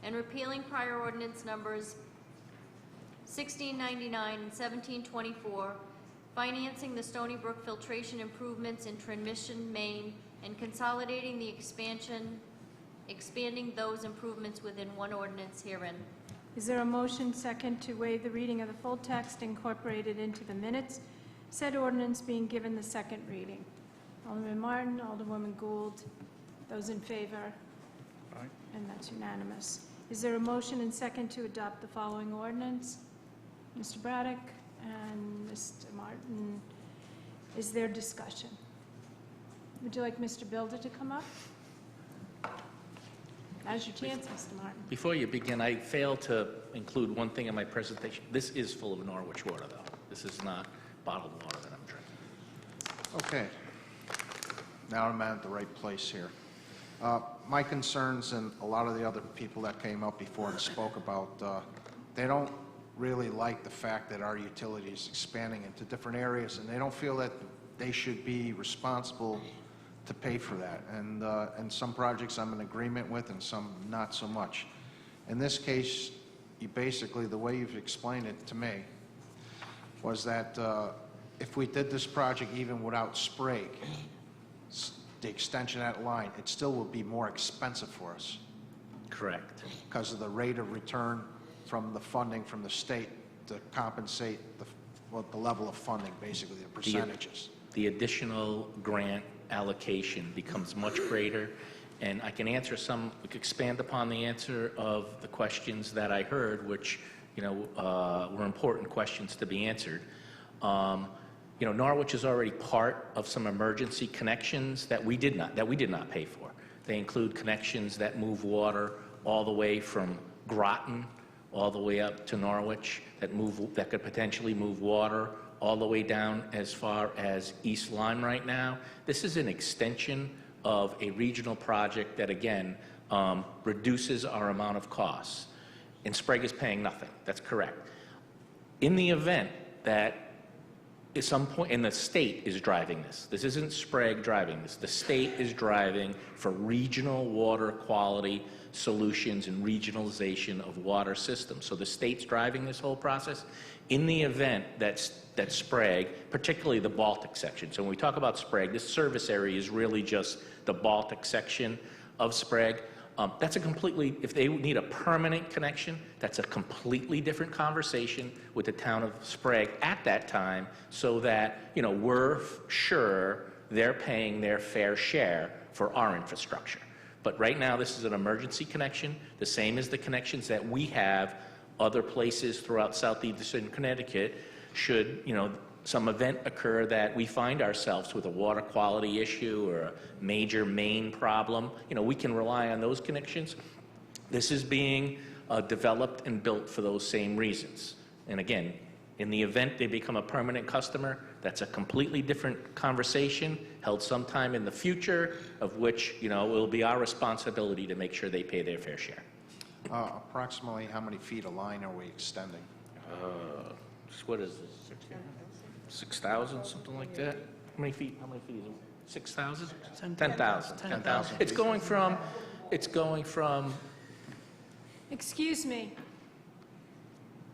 and repealing prior ordinance numbers 1699 and 1724, financing the Stony Brook filtration improvements in transmission main, and consolidating the expansion expanding those improvements within one ordinance herein. Is there a motion second to waive the reading of the full text incorporated into the minutes, said ordinance being given the second reading? Alderman Martin, Alderwoman Gould, those in favor? Aye. And that's unanimous. Is there a motion and second to adopt the following ordinance? Mr. Braddock and Mr. Martin, is there discussion? Would you like Mr. Bilder to come up? Now's your chance, Mr. Martin. Before you begin, I failed to include one thing in my presentation. This is full of Norwich water, though. This is not bottled water that I'm drinking. Okay. Now I'm at the right place here. My concerns and a lot of the other people that came up before and spoke about, they don't really like the fact that our utility is expanding into different areas, and they don't feel that they should be responsible to pay for that. And some projects I'm in agreement with and some not so much. In this case, you basically, the way you've explained it to me, was that if we did this project even without Sprague, the extension of that line, it still would be more expensive for us Correct. because of the rate of return from the funding from the state to compensate the level of funding, basically, the percentages. The additional grant allocation becomes much greater, and I can answer some, we could expand upon the answer of the questions that I heard, which, were important questions to be answered. Norwich is already part of some emergency connections that we did not pay for. They include connections that move water all the way from Groton all the way up to Norwich, that could potentially move water all the way down as far as East Lyme right now. This is an extension of a regional project that, again, reduces our amount of costs. And Sprague is paying nothing. That's correct. In the event that at some point, and the state is driving this. This isn't Sprague driving this. The state is driving for regional water quality solutions and regionalization of water systems. So the state's driving this whole process. In the event that Sprague, particularly the Baltic section, so when we talk about Sprague, this service area is really just the Baltic section of Sprague. That's a completely, if they need a permanent connection, that's a completely different conversation with the town of Sprague at that time, so that, we're sure they're paying their fair share for our infrastructure. But right now, this is an emergency connection, the same as the connections that we have other places throughout southeastern Connecticut. Should, some event occur that we find ourselves with a water quality issue or a major main problem, we can rely on those connections. This is being developed and built for those same reasons. And again, in the event they become a permanent customer, that's a completely different conversation held sometime in the future, of which, it will be our responsibility to make sure they pay their fair share. Approximately how many feet of line are we extending? What is this? 6,000, something like that? How many feet is it? 6,000? 10,000. 10,000. It's going from, Excuse me.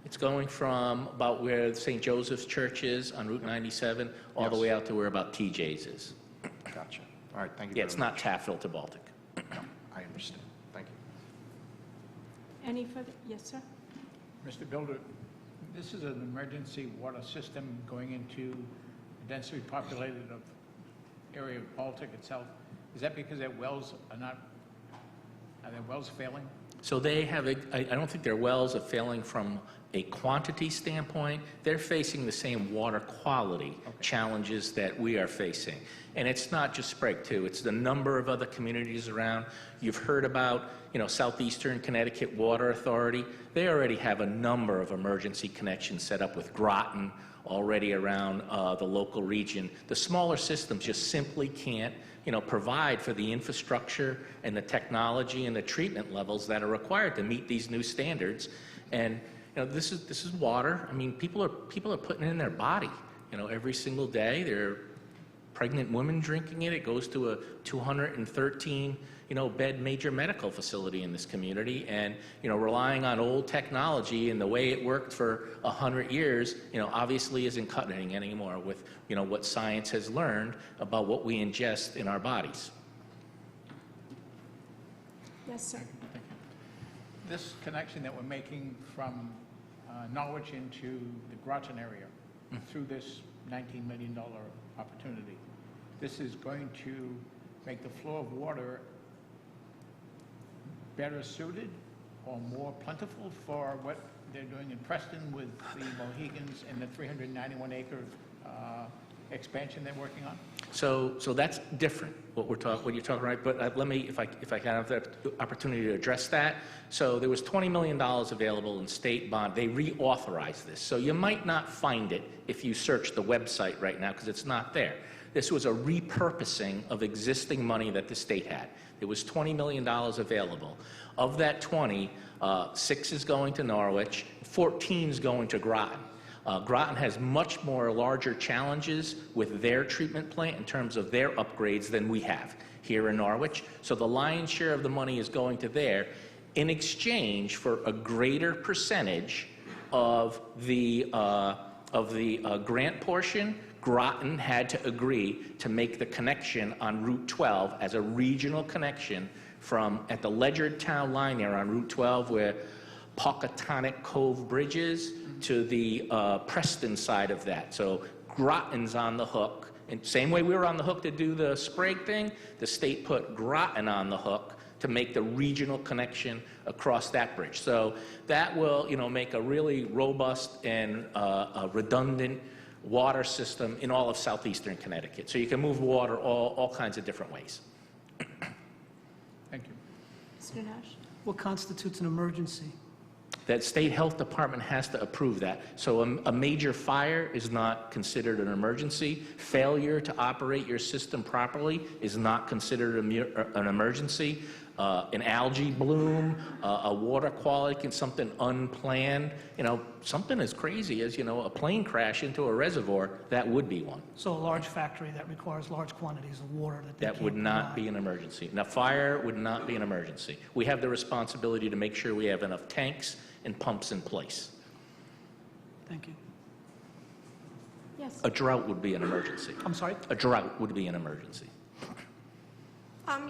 it's going from about where St. Joseph's Church is on Route 97, all the way out to where about TJ's is. Gotcha. All right, thank you. Yeah, it's not Chatfield to Baltic. No, I understand. Thank you. Any further? Yes, sir. Mr. Builder, this is an emergency water system going into a densely populated area of Baltic itself. Is that because their wells are their wells failing? So they have, I don't think their wells are failing from a quantity standpoint. They're facing the same water quality challenges that we are facing. And it's not just Sprague, too. It's the number of other communities around. You've heard about, Southeastern Connecticut Water Authority. They already have a number of emergency connections set up with Groton already around the local region. The smaller systems just simply can't, provide for the infrastructure and the technology and the treatment levels that are required to meet these new standards. And this is water. I mean, people are putting it in their body, every single day. There are pregnant women drinking it. It goes to a 213 bed major medical facility in this community, and relying on old technology and the way it worked for 100 years obviously isn't cutting it anymore with what science has learned about what we ingest in our bodies. Yes, Yes, sir. This connection that we're making from Norwich into the Groton area through this $19 million opportunity, this is going to make the flow of water better suited or more plentiful for what they're doing in Preston with the Mohegans and the 391-acre expansion they're working on? So that's different, what you're talking, right? But let me, if I can have the opportunity to address that. So there was $20 million available in state bond. They reauthorized this. So you might not find it if you search the website right now because it's not there. This was a repurposing of existing money that the state had. There was $20 million available. Of that 20, 6 is going to Norwich, 14 is going to Groton. Groton has much more larger challenges with their treatment plant in terms of their upgrades than we have here in Norwich. So the lion's share of the money is going to there in exchange for a greater percentage of the grant portion. Groton had to agree to make the connection on Route 12 as a regional connection from at the Ledyard Town line there on Route 12 where Pocatonic Cove Bridge is to the Preston side of that. So Groton's on the hook. And same way we were on the hook to do the Sprague thing, the state put Groton on the hook to make the regional connection across that bridge. So that will, make a really robust and a redundant water system in all of southeastern Connecticut. So you can move water all kinds of different ways. Thank you. Mr. Nash? What constitutes an emergency? That state health department has to approve that. So a major fire is not considered an emergency. Failure to operate your system properly is not considered an emergency. An algae bloom, a water quality, something unplanned, something as crazy as, a plane crash into a reservoir, that would be one. So a large factory that requires large quantities of water that would not be an emergency. Now, fire would not be an emergency. We have the responsibility to make sure we have enough tanks and pumps in place. Thank you. Yes. A drought would be an emergency. I'm sorry? A drought would be an emergency.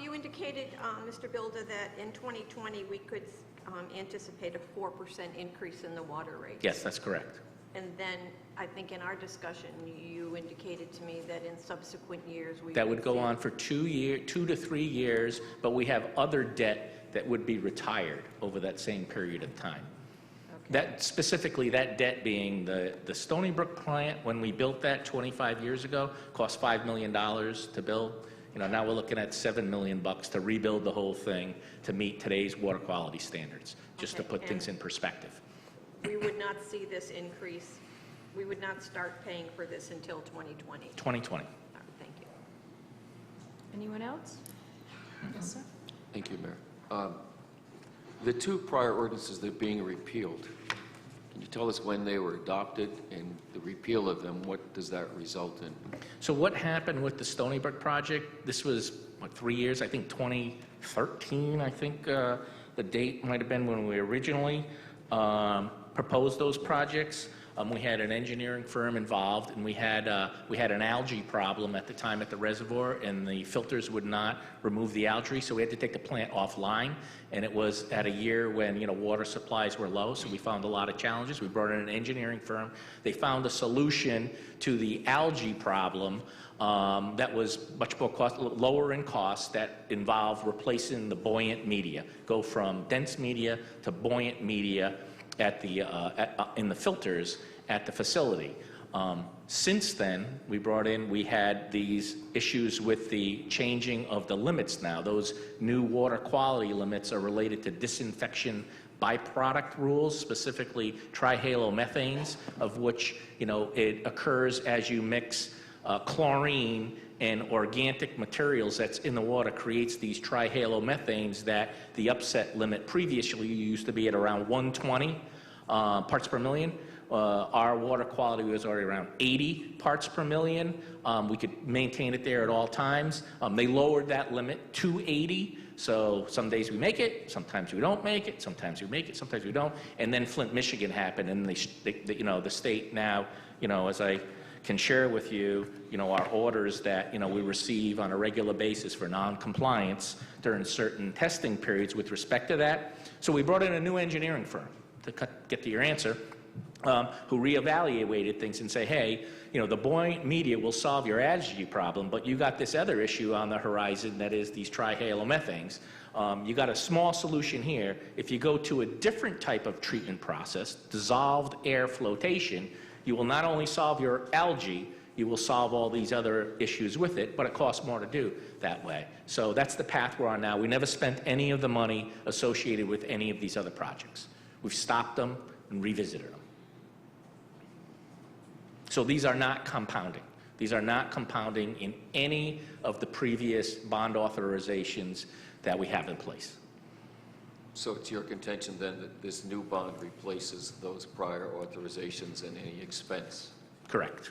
You indicated, Mr. Bilda, that in 2020 we could anticipate a 4% increase in the water rates. Yes, that's correct. And then I think in our discussion you indicated to me that in subsequent years we That would go see- on for 2 to 3 years, but we have other debt that would be retired over that same period of time. That specifically, that debt being the Stony Brook plant, when we built that 25 years ago, cost $5 million to build. Now we're looking at $7 million to rebuild the whole thing to meet today's water quality standards, just to put things in perspective. We would not see this increase, we would not start paying for this until 2020. 2020. Thank you. Anyone else? Yes, sir. Thank you, Mayor. The 2 prior ordinances that are being repealed, can you tell us when they were adopted and the repeal of them, what does that result in? So what happened with the Stony Brook project? This was, 3 years? I think 2013, I think the date might have been when we originally proposed those projects. We had an engineering firm involved, and we had an algae problem at the time at the reservoir, and the filters would not remove the algae, so we had to take the plant offline. And it was at a year when water supplies were low, so we found a lot of challenges. We brought in an engineering firm. They found a solution to the algae problem that was much more lower in cost, that involved replacing the buoyant media, go from dense media to buoyant media at the in the filters at the facility. Since then, we had these issues with the changing of the limits now. Those new water quality limits are related to disinfection byproduct rules, specifically trihalomethanes, of which, it occurs as you mix chlorine and organic materials that's in the water, creates these trihalomethanes that the upset limit previously used to be at around 120 parts per million. Our water quality was already around 80 parts per million. We could maintain it there at all times. They lowered that limit to 80. So some days we make it, sometimes we don't make it, sometimes we make it, sometimes we don't. And then Flint, Michigan happened, and the state now, as I can share with you, our orders that, we receive on a regular basis for non-compliance during certain testing periods with respect to that. So we brought in a new engineering firm to get to your answer, who reevaluated things and say, hey, the buoyant media will solve your algae problem, but you got this other issue on the horizon that is these trihalomethanes. You got a small solution here. If you go to a different type of treatment process, dissolved air flotation, you will not only solve your algae, you will solve all these other issues with it, but it costs more to do that way. So that's the path we're on now. We never spent any of the money associated with any of these other projects. We've stopped them and revisited them. So these are not compounding. These are not compounding in any of the previous bond authorizations that we have in place. So it's your contention then that this new bond replaces those prior authorizations and any expense? Correct.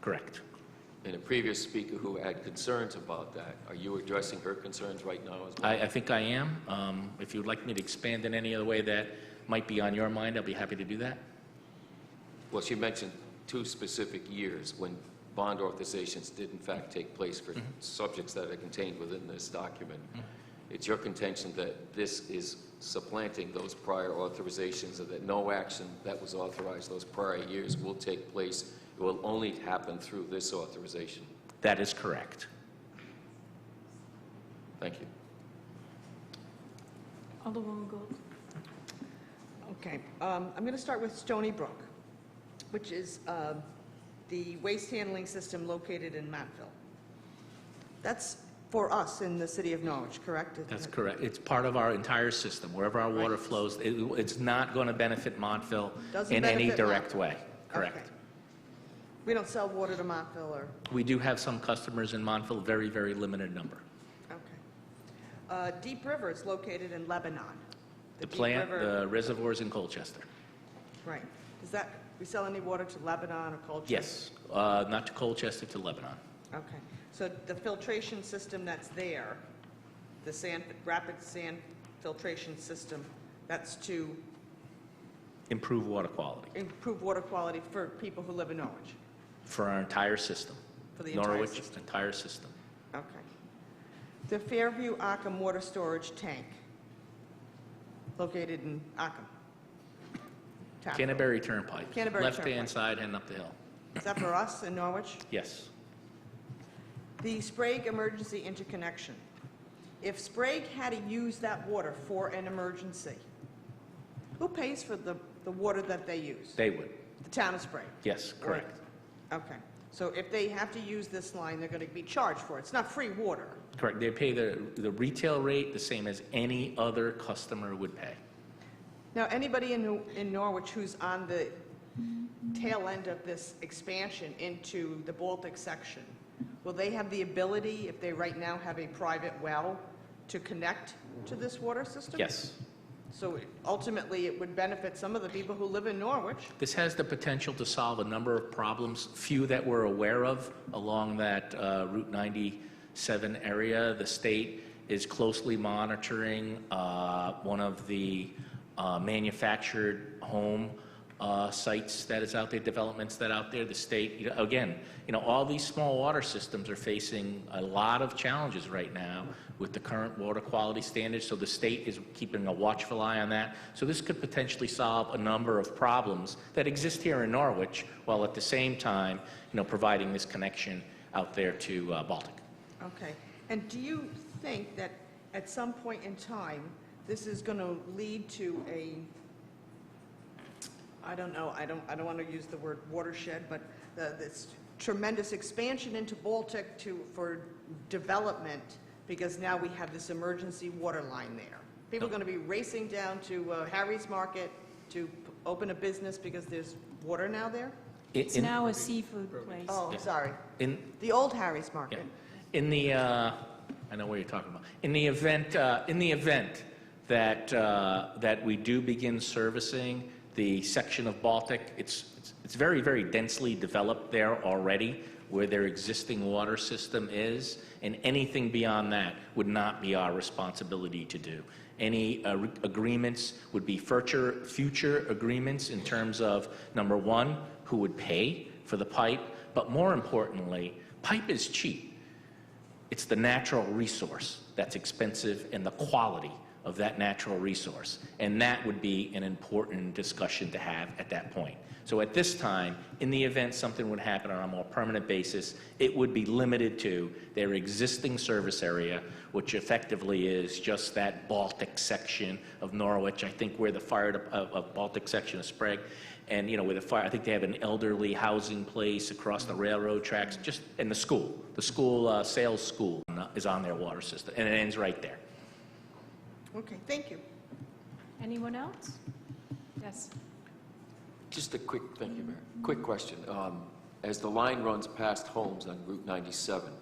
Correct. And a previous speaker who had concerns about that, are you addressing her concerns right now as well? I think I am. If you'd like me to expand in any other way that might be on your mind, I'll be happy to do that. Well, she mentioned 2 specific years when bond authorizations did in fact take place for subjects that are contained within this document. It's your contention that this is supplanting those prior authorizations, and that no action that was authorized those prior years will take place. It will only happen through this authorization. That is correct. Thank you. Alderwoman Gould. Okay, I'm going to start with Stony Brook, which is the waste handling system located in Manville. That's for us in the city of Norwich, correct? That's correct. It's part of our entire system. Wherever our water flows, it's not going to benefit Montville in any direct way. Correct. Okay. We don't sell water to Montville, or? We do have some customers in Montville, very, very limited number. Okay. Deep River is located in Lebanon. The plant, the reservoirs in Colchester. Right. Does that, we sell any water to Lebanon or Colchester? Yes, not to Colchester, to Lebanon. Okay. So the filtration system that's there, the rapid sand filtration system, that's to Improve water quality improve water quality for people who live in Norwich? for our entire system. For the entire Norwich, system. entire system. Okay. The Fairview Ockham Water Storage Tank, located in Ockham. Tap. Canterbury Turnpike. Canterbury Left-hand Turnpike. side heading up the hill. Is that for us in Norwich? Yes. The Sprague Emergency Interconnection. If Sprague had to use that water for an emergency, who pays for the water that they use? They would. The town of Sprague? Yes, correct. Okay. So if they have to use this line, they're going to be charged for it. It's not free water. Correct. They pay the retail rate the same as any other customer would pay. Now, anybody in Norwich who's on the tail end of this expansion into the Baltic section, will they have the ability, if they right now have a private well, to connect to this water system? Yes. So ultimately, it would benefit some of the people who live in Norwich. This has the potential to solve a number of problems, few that we're aware of along that Route 97 area. The state is closely monitoring one of the manufactured home sites that is out there, developments that out there. The state, again, all these small water systems are facing a lot of challenges right now with the current water quality standards, so the state is keeping a watchful eye on that. So this could potentially solve a number of problems that exist here in Norwich, while at the same time, providing this connection out there to Baltic. Okay. And do you think that at some point in time, this is going to lead to a, I don't know, I don't want to use the word watershed, but this tremendous expansion into Baltic for development, because now we have this emergency water line there? People are going to be racing down to Harry's Market to open a business because there's water now there? It's now a seafood place. Oh, I'm sorry. In The old Harry's Market. in the, I know what you're talking about. In the event that that we do begin servicing the section of Baltic, it's very, very densely developed there already, where their existing water system is, and anything beyond that would not be our responsibility to do. Any agreements would be future agreements in terms of, number one, who would pay for the pipe, But more importantly, pipe is cheap. It's the natural resource that's expensive and the quality of that natural resource. And that would be an important discussion to have at that point. So at this time, in the event something would happen on a more permanent basis, it would be limited to their existing service area, which effectively is just that Baltic section of Norwich, I think where the Baltic section of Sprague, and where the fire, I think they have an elderly housing place across the railroad tracks, and the school. The school, sales school is on their water system, and it ends right there. Okay, thank you. Anyone else? Yes. Just a quick, thank you, Mayor. Quick question. As the line runs past homes on Route 97,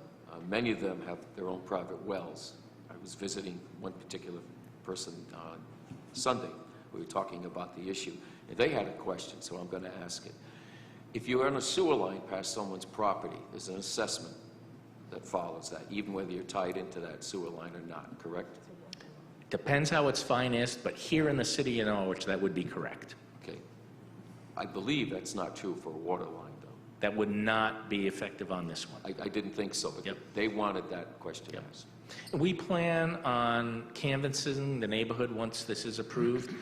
many of them have their own private wells. I was visiting one particular person on Sunday. We were talking about the issue, and they had a question, so I'm going to ask it. If you're on a sewer line past someone's property, there's an assessment that follows that, even whether you're tied into that sewer line or not, correct? Depends how it's financed, but here in the city of Norwich, that would be correct. Okay. I believe that's not true for a water line, though. That would not be effective on this one. I didn't think so, but they wanted that question asked. We plan on canvassing the neighborhood once this is approved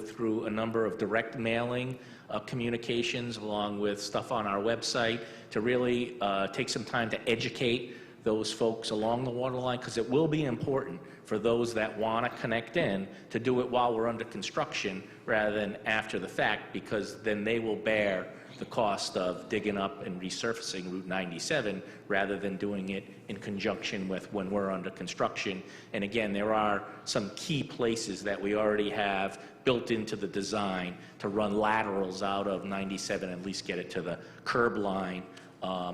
through a number of direct mailing communications along with stuff on our website to really take some time to educate those folks along the water line, because it will be important for those that want to connect in to do it while we're under construction rather than after the fact, because then they will bear the cost of digging up and resurfacing Route 97 rather than doing it in conjunction with when we're under construction. And again, there are some key places that we already have built into the design to run laterals out of 97 and at least get it to the curb line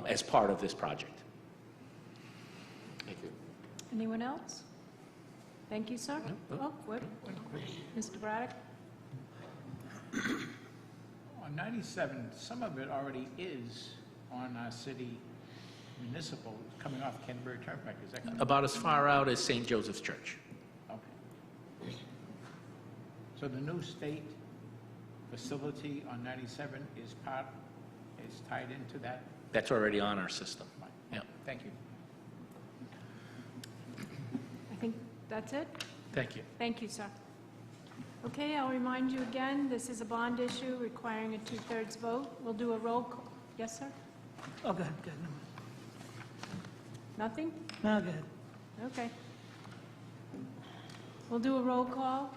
as part of this project. Thank you. Anyone else? Thank you, sir. Oh, what? Mr. Braddock? On 97, some of it already is on our city municipal, coming off Canterbury Turnpike, is that correct? About as far out as St. Joseph's Church. Okay. So the new state facility on 97 is tied into that? That's already on our system. Yeah. Thank you. I think that's it. Thank you. Thank you, sir. Okay, I'll remind you again, this is a bond issue requiring a 2/3 vote. We'll do a roll call. Yes, sir? Oh, go ahead, go ahead. Nothing? No, go ahead. Okay. We'll do a roll call.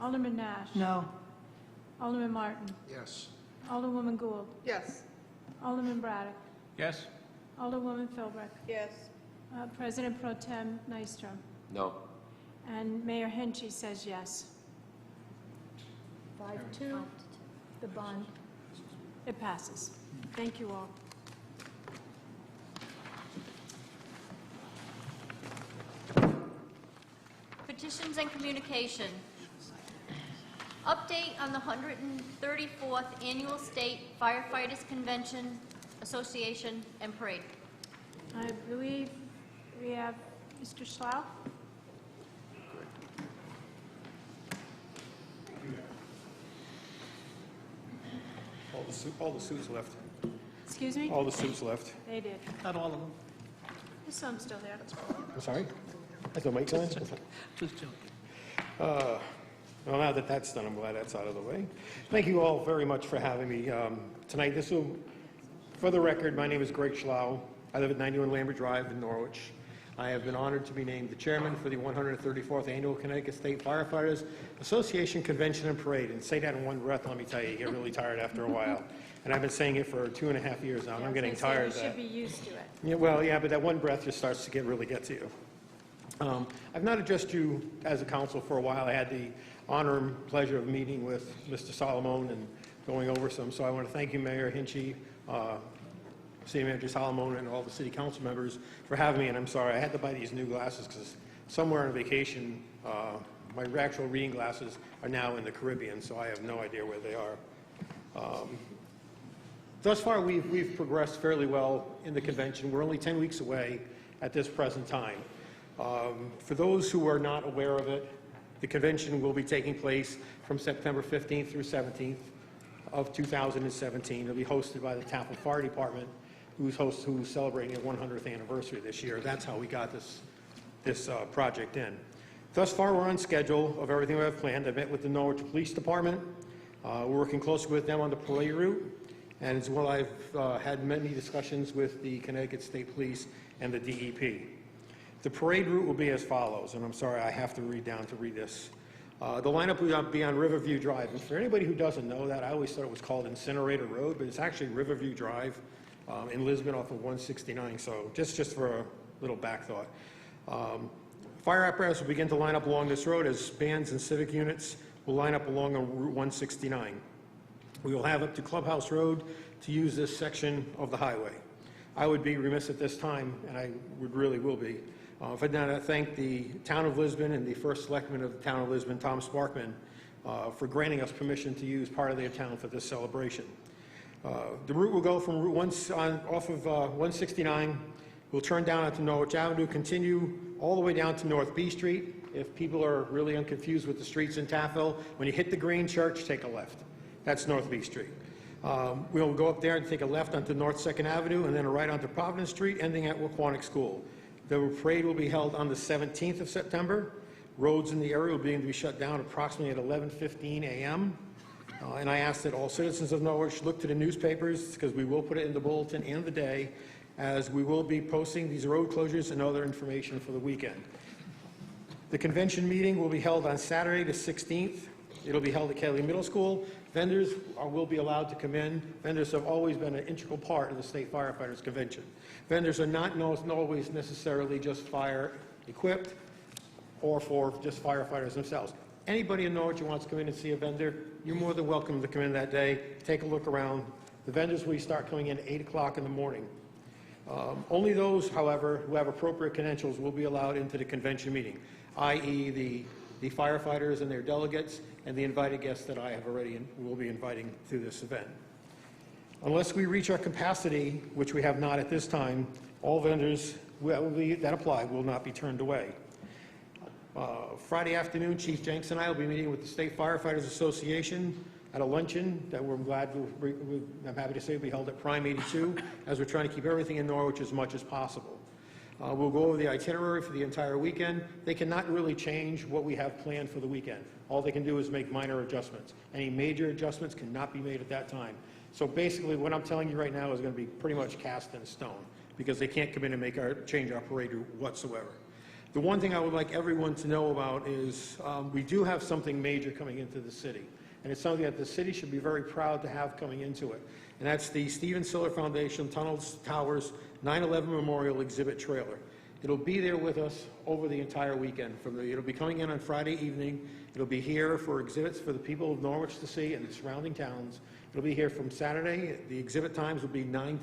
Alderman Nash? No. Alderman Martin? Yes. Alderwoman Gould? Yes. Alderman Braddock? Yes? Alderwoman Philbrick? Yes. President Pro Tem Nystrom? No. And Mayor Henchy says yes. 5-2, the bond, it passes. Thank you all. Petitions and communication. Update on the 134th Annual State Firefighters Convention, Association, and Parade. I believe we have Mr. Schlau. All the suits left. Excuse me? All the suits left. They did. Not all of them. There's some still there. I'm sorry? That's what Mike's on? Just joking. Well, now that that's done, I'm glad that's out of the way. Thank you all very much for having me tonight. For the record, my name is Greg Schlau. I live at 91 Lambert Drive in Norwich. I have been honored to be named the chairman for the 134th Annual Connecticut State Firefighters Association Convention and Parade. And say that in one breath, let me tell you, you get really tired after a while. And I've been saying it for 2.5 years now, and I'm getting tired of that. You should be used to it. Yeah, well, yeah, but that one breath just starts to really get to you. I've not addressed you as a council for a while. I had the honor and pleasure of meeting with Mr. Solomon and going over some, so I want to thank you, Mayor Henchy, City Manager Solomon, and all the city council members for having me. And I'm sorry, I had to buy these new glasses because somewhere on vacation, my actual reading glasses are now in the Caribbean, so I have no idea where they are. Thus far, we've progressed fairly well in the convention. We're only 10 weeks away at this present time. For those who are not aware of it, the convention will be taking place from September 15th through 17th of 2017. It'll be hosted by the Tampa Fire Department. who's celebrating their 100th anniversary this year. That's how we got this project in. Thus far, we're on schedule of everything we have planned. I met with the Norwich Police Department. We're working closely with them on the parade route, and as well, I've had many discussions with the Connecticut State Police and the DEP. The parade route will be as follows, and I'm sorry, I have to read this. The lineup will be on Riverview Drive. And for anybody who doesn't know that, I always thought it was called Incinerator Road, but it's actually Riverview Drive in Lisbon off of 169. So just for a little back thought. Fire apparatus will begin to line up along this road as bands and civic units will line up along Route 169. We will have up to Clubhouse Road to use this section of the highway. I would be remiss at this time, and I really will be, if I did not thank the Town of Lisbon and the first selectman of the Town of Lisbon, Tom Sparkman, for granting us permission to use part of their town for this celebration. The route will go from Route 1 off of 169. We'll turn down onto Norwich Avenue, continue all the way down to North B Street. If people are really unconfused with the streets in Taffel, when you hit the Green Church, take a left. That's North B Street. We'll go up there and take a left onto North 2nd Avenue and then a right onto Providence Street, ending at Waquanic School. The parade will be held on the 17th of September. Roads in the area will begin to be shut down approximately at 11:15 a.m. And I ask that all citizens of Norwich look to the newspapers, because we will put it in the bulletin and the day, as we will be posting these road closures and other information for the weekend. The convention meeting will be held on Saturday the 16th. It'll be held at Kelly Middle School. Vendors will be allowed to come in. Vendors have always been an integral part of the State Firefighters Convention. Vendors are not always necessarily just fire equipped or for just firefighters themselves. Anybody in Norwich who wants to come in and see a vendor, you're more than welcome to come in that day, take a look around. The vendors will start coming in at 8 o'clock in the morning. Only those, however, who have appropriate credentials will be allowed into the convention meeting, i.e. the firefighters and their delegates and the invited guests that I have already will be inviting to this event. Unless we reach our capacity, which we have not at this time, all vendors that apply will not be turned away. Friday afternoon, Chief Jenks and I will be meeting with the State Firefighters Association at a luncheon that I'm happy to say will be held at Prime 82, as we're trying to keep everything in Norwich as much as possible. We'll go over the itinerary for the entire weekend. They cannot really change what we have planned for the weekend. All they can do is make minor adjustments. Any major adjustments cannot be made at that time. So basically, what I'm telling you right now is going to be pretty much cast in stone, because they can't come in and change our parade route whatsoever. The one thing I would like everyone to know about is we do have something major coming into the city. And it's something that the city should be very proud to have coming into it. And that's the Stephen Siller Foundation Tunnels Towers 9/11 Memorial Exhibit Trailer. It'll be there with us over the entire weekend. It'll be coming in on Friday evening. It'll be here for exhibits for the people of Norwich to see and the surrounding towns. It'll be here from Saturday. The exhibit times will be 9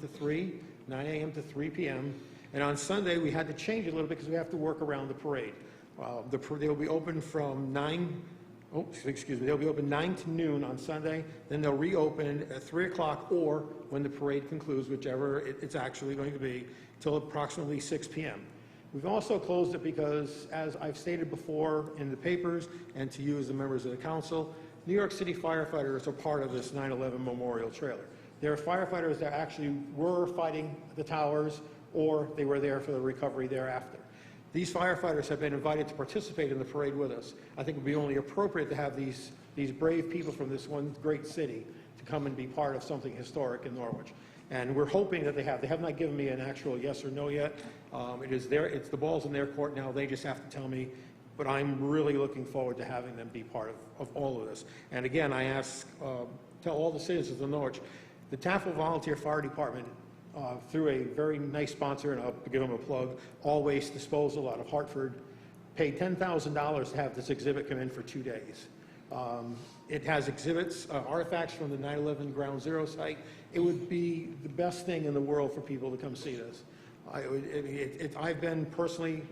a.m. to 3 p.m. And on Sunday, we had to change it a little bit because we have to work around the parade. They'll be open from they'll be open 9 to noon on Sunday, then they'll reopen at 3 o'clock or when the parade concludes, whichever it's actually going to be, till approximately 6 p.m. We've also closed it because, as I've stated before in the papers and to you as the members of the council, New York City firefighters are part of this 9/11 Memorial Trailer. There are firefighters that actually were fighting the towers or they were there for the recovery thereafter. These firefighters have been invited to participate in the parade with us. I think it would be only appropriate to have these brave people from this one great city to come and be part of something historic in Norwich. And we're hoping that they have. They have not given me an actual yes or no yet. It's the ball's in their court now. They just have to tell me. But I'm really looking forward to having them be part of all of this. And again, I tell all the citizens of Norwich, the Taffel Volunteer Fire Department, through a very nice sponsor, and I'll give them a plug, All Waste Disposal out of Hartford, paid $10,000 to have this exhibit come in for 2 days. It has exhibits, artifacts from the 9/11 Ground Zero site. It would be the best thing in the world for people to come see this. I've been personally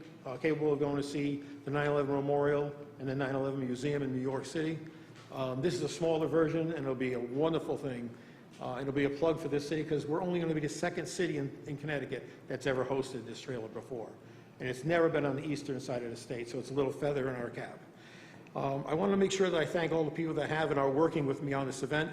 capable of going to see the 9/11 Memorial and the 9/11 Museum in New York City. This is a smaller version, and it'll be a wonderful thing. It'll be a plug for this city because we're only going to be the second city in Connecticut that's ever hosted this trailer before. And it's never been on the eastern side of the state, so it's a little feather in our cap. I want to make sure that I thank all the people that have and are working with me on this event.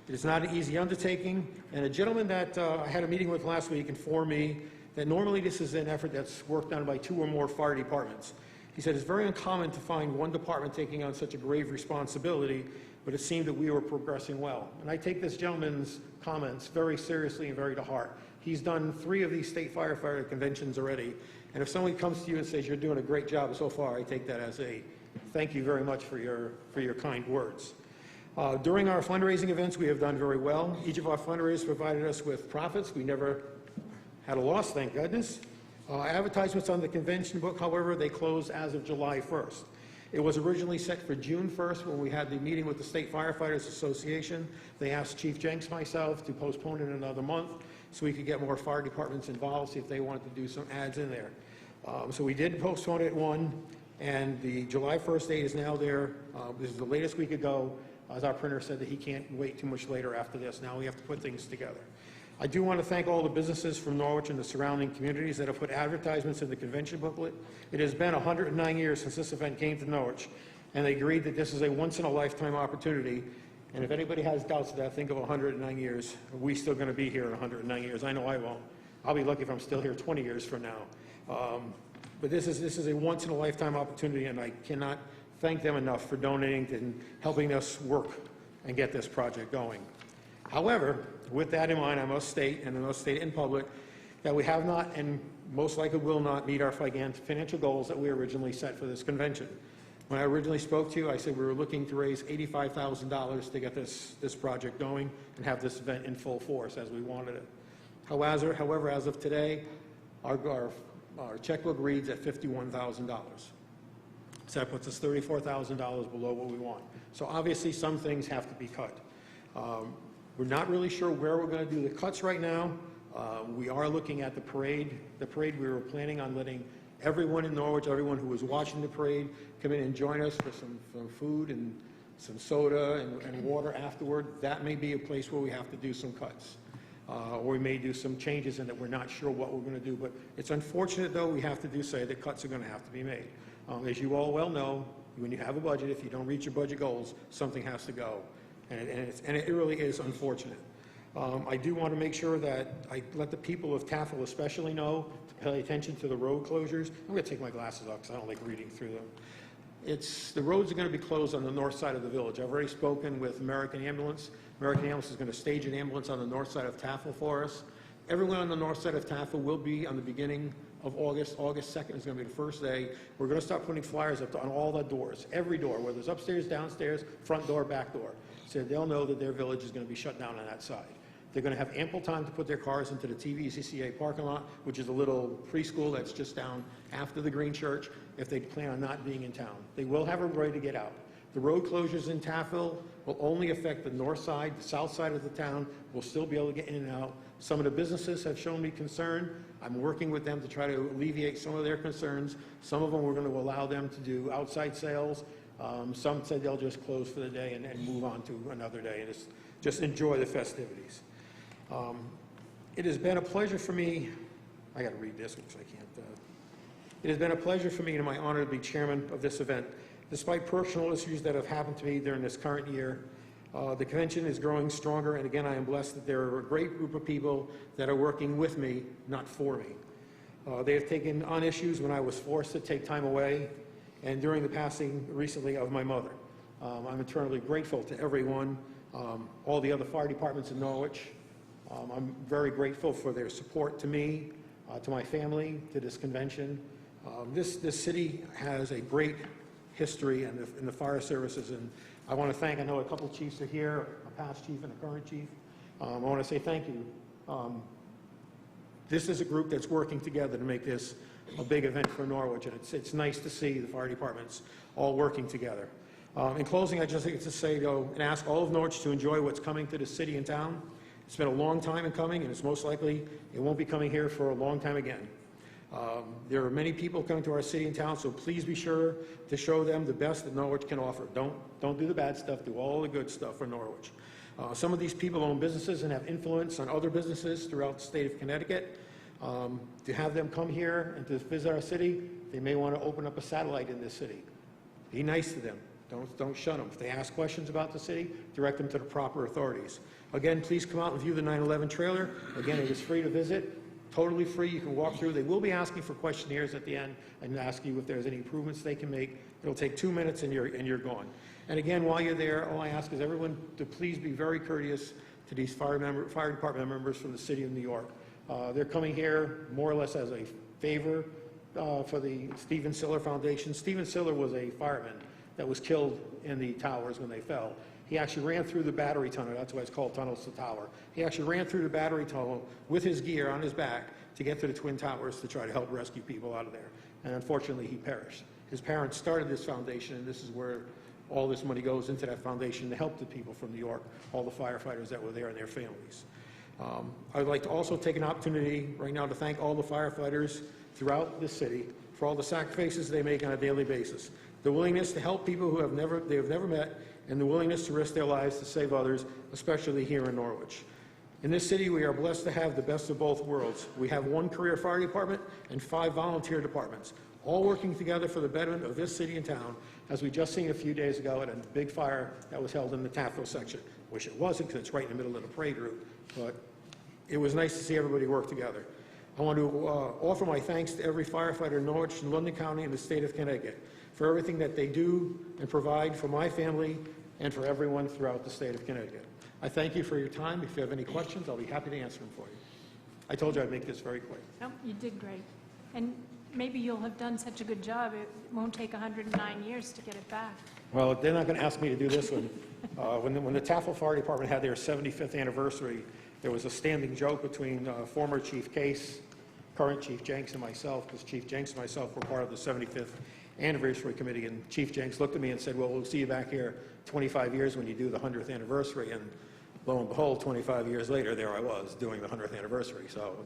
It is not an easy undertaking, and a gentleman that I had a meeting with last week informed me that normally this is an effort that's worked on by 2 or more fire departments. He said it's very uncommon to find one department taking on such a grave responsibility, but it seemed that we were progressing well. And I take this gentleman's comments very seriously and very to heart. He's done 3 of these state firefighter conventions already, and if somebody comes to you and says you're doing a great job so far, I take that as a thank you very much for your kind words. During our fundraising events, we have done very well. Each of our fundraisers provided us with profits. We never had a loss, thank goodness. Advertisements on the convention book, however, they closed as of July 1st. It was originally set for June 1st when we had the meeting with the State Firefighters Association. They asked Chief Jenks and myself to postpone it another month so we could get more fire departments involved, see if they wanted to do some ads in there. So we did postpone it 1, and the July 1st date is now there. This is the latest we could go. As our printer said that he can't wait too much later after this. Now we have to put things together. I do want to thank all the businesses from Norwich and the surrounding communities that have put advertisements in the convention booklet. It has been 109 years since this event came to Norwich, and they agreed that this is a once-in-a-lifetime opportunity. And if anybody has doubts of that, think of 109 years. Are we still going to be here in 109 years? I know I won't. I'll be lucky if I'm still here 20 years from now. But this is a once-in-a-lifetime opportunity, and I cannot thank them enough for donating and helping us work and get this project going. However, with that in mind, I must state, and I must state in public, that we have not and most likely will not meet our financial goals that we originally set for this convention. When I originally spoke to you, I said we were looking to raise $85,000 to get this project going and have this event in full force as we wanted it. However, as of today, our checkbook reads at $51,000. So that puts us $34,000 below what we want. So obviously some things have to be cut. We're not really sure where we're going to do the cuts right now. We are looking at the parade. The parade, we were planning on letting everyone in Norwich, everyone who was watching the parade, come in and join us for some food and some soda and water afterward. That may be a place where we have to do some cuts. Or we may do some changes in that we're not sure what we're going to do. But it's unfortunate, though, we have to say that cuts are going to have to be made. As you all well know, when you have a budget, if you don't reach your budget goals, something has to go. And it really is unfortunate. I do want to make sure that I let the people of Taffel especially know to pay attention to the road closures. I'm going to take my glasses off because I don't like reading through them. The roads are going to be closed on the north side of the village. I've already spoken with American Ambulance. American Ambulance is going to stage an ambulance on the north side of Taffel for us. Everyone on the north side of Taffel will be on the beginning of August. August 2nd is going to be the first day. We're going to start putting flyers up on all the doors, every door, whether it's upstairs, downstairs, front door, back door, so they'll know that their village is going to be shut down on that side. They're going to have ample time to put their cars into the TVCCA parking lot, which is a little preschool that's just down after the Green Church, if they plan on not being in town. They will have a right to get out. The road closures in Taffel will only affect the north side. The south side of the town will still be able to get in and out. Some of the businesses have shown me concern. I'm working with them to try to alleviate some of their concerns. Some of them we're going to allow them to do outside sales. Some said they'll just close for the day and move on to another day and just enjoy the festivities. It has been a pleasure for me. I got to read this because I can't. It has been a pleasure for me and my honor to be chairman of this event. Despite personal issues that have happened to me during this current year, the convention is growing stronger, and again, I am blessed that there are a great group of people that are working with me, not for me. They have taken on issues when I was forced to take time away, and during the passing recently of my mother. I'm eternally grateful to everyone, all the other fire departments in Norwich. I'm very grateful for their support to me, to my family, to this convention. This city has a great history in the fire services, and I want to thank, I know a couple chiefs are here, a past chief and a current chief. I want to say thank you. This is a group that's working together to make this a big event for Norwich, and it's nice to see the fire departments all working together. In closing, I just like to say, though, and ask all of Norwich to enjoy what's coming to the city and town. It's been a long time in coming, and it's most likely it won't be coming here for a long time again. There are many people coming to our city and town, so please be sure to show them the best that Norwich can offer. Don't do the bad stuff, do all the good stuff for Norwich. Some of these people own businesses and have influence on other businesses throughout the state of Connecticut. To have them come here and to visit our city, they may want to open up a satellite in this city. Be nice to them. Don't shun them. If they ask questions about the city, direct them to the proper authorities. Again, please come out and view the 9/11 trailer. Again, it is free to visit, totally free. You can walk through. They will be asking for questionnaires at the end and ask you if there's any improvements they can make. It'll take 2 minutes and you're gone. And again, while you're there, all I ask is everyone to please be very courteous to these fire department members from the city of New York. They're coming here more or less as a favor for the Stephen Siller Foundation. Stephen Siller was a fireman that was killed in the towers when they fell. He actually ran through the battery tunnel. That's why it's called Tunnels to Tower. He actually ran through the battery tunnel with his gear on his back to get to the Twin Towers to try to help rescue people out of there. And unfortunately, he perished. His parents started this foundation, and this is where all this money goes into that foundation to help the people from New York, all the firefighters that were there and their families. I'd like to also take an opportunity right now to thank all the firefighters throughout the city for all the sacrifices they make on a daily basis. The willingness to help people who they have never met, and the willingness to risk their lives to save others, especially here in Norwich. In this city, we are blessed to have the best of both worlds. We have 1 career fire department and 5 volunteer departments, all working together for the betterment of this city and town, as we just seen a few days ago at a big fire that was held in the Taffel section. Wish it wasn't, because it's right in the middle of the parade route, but it was nice to see everybody work together. I want to offer my thanks to every firefighter in Norwich and London County and the state of Connecticut for everything that they do and provide for my family and for everyone throughout the state of Connecticut. I thank you for your time. If you have any questions, I'll be happy to answer them for you. I told you I'd make this very quick. No, you did great. And maybe you'll have done such a good job, it won't take 109 years to get it back. Well, they're not going to ask me to do this one. When the Taffel Fire Department had their 75th anniversary, there was a standing joke between former Chief Case, current Chief Jenks, and myself, because Chief Jenks and myself were part of the 75th anniversary committee, and Chief Jenks looked at me and said, well, we'll see you back here 25 years when you do the 100th anniversary, and lo and behold, 25 years later, there I was doing the 100th anniversary, so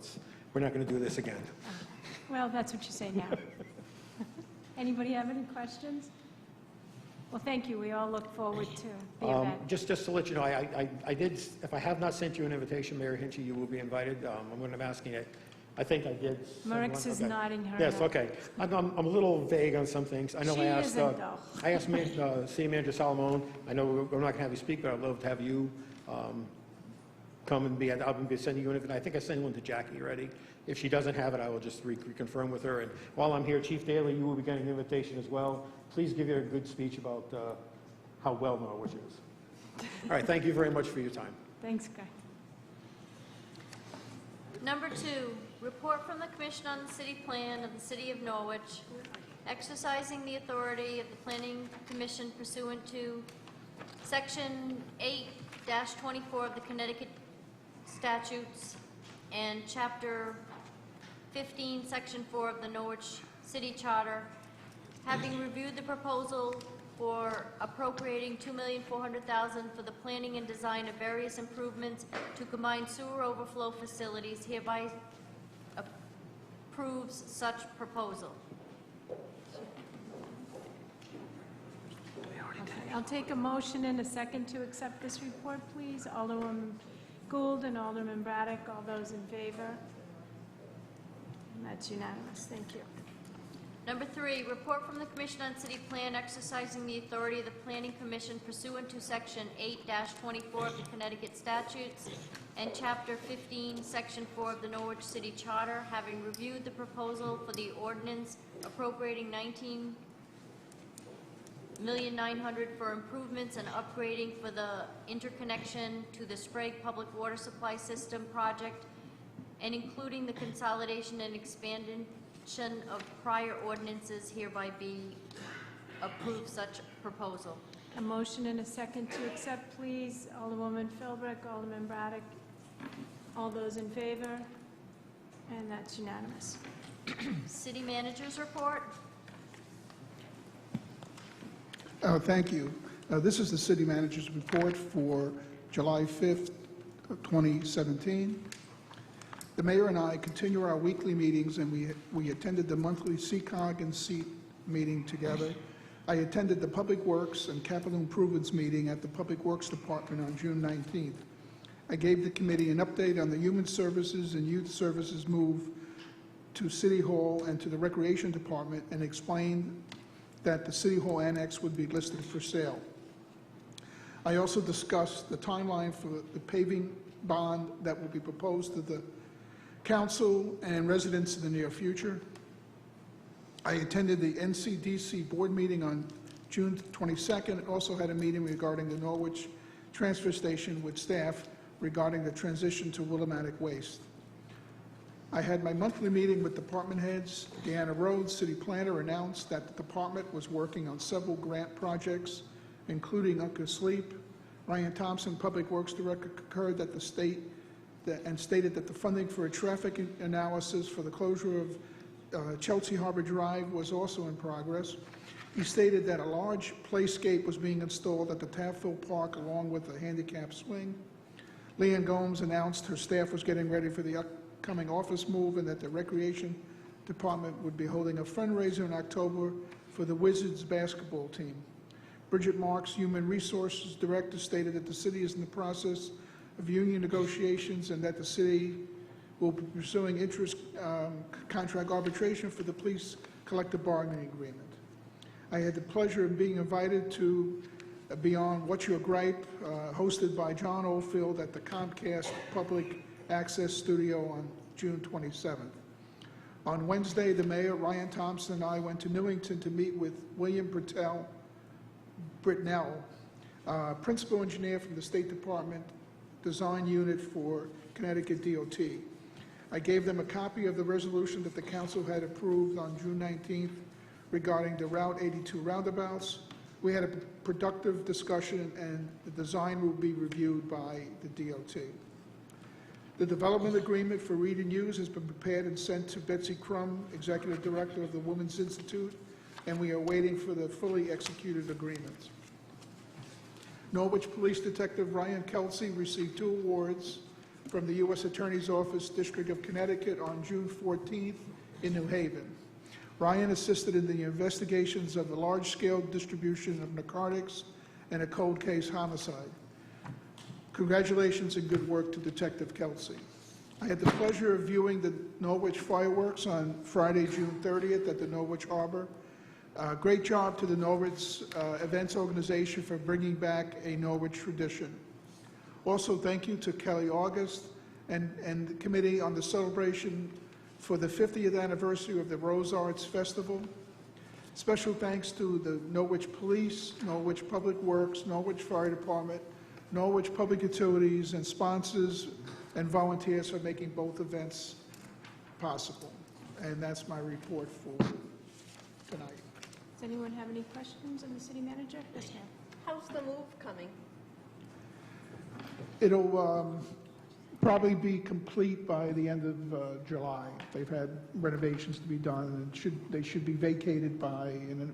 we're not going to do this again. Well, that's what you say now. Anybody have any questions? Well, thank you. We all look forward to the event. Just to let you know, I did, if I have not sent you an invitation, Mayor Hinchy, you will be invited. I'm going to be asking it. I think I did. Marix is nodding her Yes, head. okay. I'm a little vague on some things. I know She I asked isn't, though. City Manager Solomon, I know we're not going to have you speak, but I'd love to have you come and I'll be sending you an invitation. I think I sent one to Jackie already. If she doesn't have it, I will just reconfirm with her. And while I'm here, Chief Daley, you will be getting an invitation as well. Please give you a good speech about how well Norwich is. All right, thank you very much for your time. Thanks, Guy. Number 2, report from the Commission on the City Plan of the City of Norwich, exercising the authority of the Planning Commission pursuant to Section 8-24 of the Connecticut Statutes and Chapter 15, Section 4 of the Norwich City Charter, having reviewed the proposal for appropriating $2,400,000 for the planning and design of various improvements to combined sewer overflow facilities, hereby approves such proposal. I'll take a motion and a second to accept this report, please. Alderwoman Gould and Alderman Braddock, all those in favor? And that's unanimous. Thank you. Number 3, report from the Commission on City Plan exercising the authority of the Planning Commission pursuant to Section 8-24 of the Connecticut Statutes and Chapter 15, Section 4 of the Norwich City Charter, having reviewed the proposal for the ordinance appropriating $19,900,000 for improvements and upgrading for the interconnection to the Sprague Public Water Supply System project, and including the consolidation and expansion of prior ordinances, hereby be approve such proposal. A motion and a second to accept, please. Alderwoman Philbrick, Alderman Braddock, all those in favor? And that's unanimous. City Manager's report. Thank you. This is the City Manager's report for July 5th, 2017. The Mayor and I continue our weekly meetings, and we attended the monthly CCOG and SEAT meeting together. I attended the Public Works and Capital Improvements meeting at the Public Works Department on June 19th. I gave the committee an update on the Human Services and Youth Services move to City Hall and to the Recreation Department, and explained that the City Hall Annex would be listed for sale. I also discussed the timeline for the paving bond that will be proposed to the council and residents in the near future. I attended the NCDC board meeting on June 22nd, and also had a meeting regarding the Norwich transfer station with staff regarding the transition to Willimantic waste. I had my monthly meeting with department heads. Deanna Rhodes, city planner, announced that the department was working on several grant projects, including Uncle Sleep. Ryan Thompson, Public Works Director, concurred that the state and stated that the funding for a traffic analysis for the closure of Chelsea Harbor Drive was also in progress. He stated that a large playscape was being installed at the Taftville Park along with a handicap swing. Leanne Gomes announced her staff was getting ready for the upcoming office move and that the Recreation Department would be holding a fundraiser in October for the Wizards basketball team. Bridget Marks, Human Resources Director, stated that the city is in the process of union negotiations and that the city will be pursuing contract arbitration for the police collective bargaining agreement. I had the pleasure of being invited to Beyond What's Your Gripe, hosted by John Oldfield at the Comcast Public Access Studio on June 27th. On Wednesday, the mayor, Ryan Thompson, and I went to Newington to meet with William Britnell, principal engineer from the State Department Design Unit for Connecticut DOT. I gave them a copy of the resolution that the council had approved on June 19th regarding the Route 82 roundabouts. We had a productive discussion, and the design will be reviewed by the DOT. The development agreement for Read and Use has been prepared and sent to Betsy Crum, Executive Director of the Women's Institute, and we are waiting for the fully executed agreement. Norwich Police Detective Ryan Kelsey received 2 awards from the U.S. Attorney's Office, District of Connecticut on June 14th in New Haven. Ryan assisted in the investigations of the large-scale distribution of narcotics and a cold case homicide. Congratulations and good work to Detective Kelsey. I had the pleasure of viewing the Norwich fireworks on Friday, June 30th at the Norwich Harbor. Great job to the Norwich Events Organization for bringing back a Norwich tradition. Also, thank you to Kelly August and the committee on the celebration for the 50th anniversary of the Rose Arts Festival. Special thanks to the Norwich Police, Norwich Public Works, Norwich Fire Department, Norwich Public Utilities, and sponsors and volunteers for making both events possible. And that's my report for tonight. Does anyone have any questions of the city manager? Yes, ma'am. How's the move coming? It'll probably be complete by the end of July. They've had renovations to be done, and they should be vacated by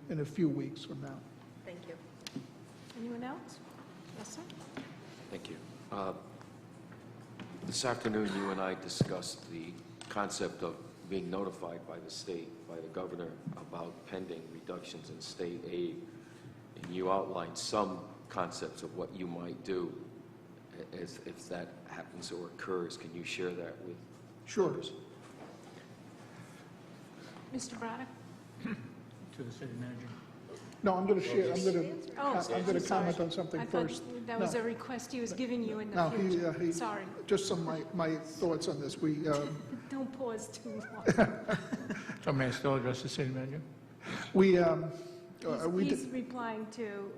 in a few weeks from now. Thank you. Anyone else? Yes, sir. Thank you. This afternoon, you and I discussed the concept of being notified by the state, by the governor, about pending reductions in state aid. And you outlined some concepts of what you might do if that happens or occurs. Can you share that with Sure. others? Mr. Braddock? To the city manager. No, I'm going to share. I'm Oh, going to comment on something I thought first. that was No. a request he was giving you in the No, future. Sorry. just some of my thoughts on this. We Don't pause too long. So may I still address the city manager? He's replying to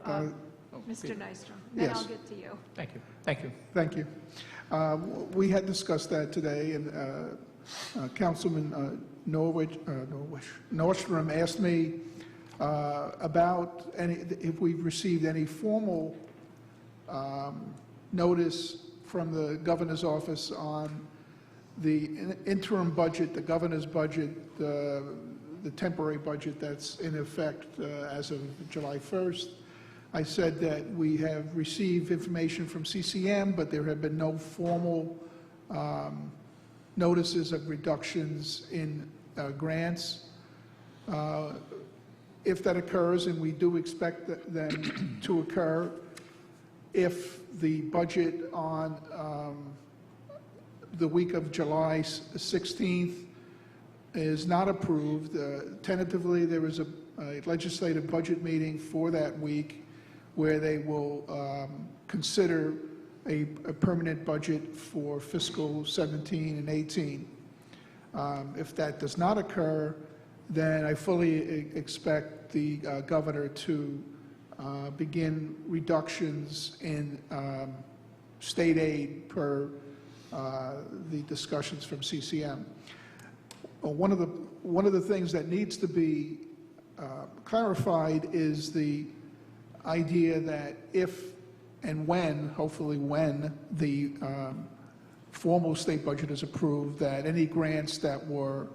Mr. Nystrom. Then Yes. I'll get to you. Thank you. Thank you. Thank you. We had discussed that today, and Councilman Nordstrom asked me about if we've received any formal notice from the governor's office on the interim budget, the governor's budget, the temporary budget that's in effect as of July 1st. I said that we have received information from CCM, but there have been no formal notices of reductions in grants. If that occurs, and we do expect them to occur, if the budget on the week of July 16th is not approved, tentatively there is a a legislative budget meeting for that week where they will consider a permanent budget for fiscal 17 and 18. If that does not occur, then I fully expect the governor to begin reductions in state aid per the discussions from CCM. One of the things that needs to be clarified is the idea that if and when, hopefully when, the formal state budget is approved, that any grants that were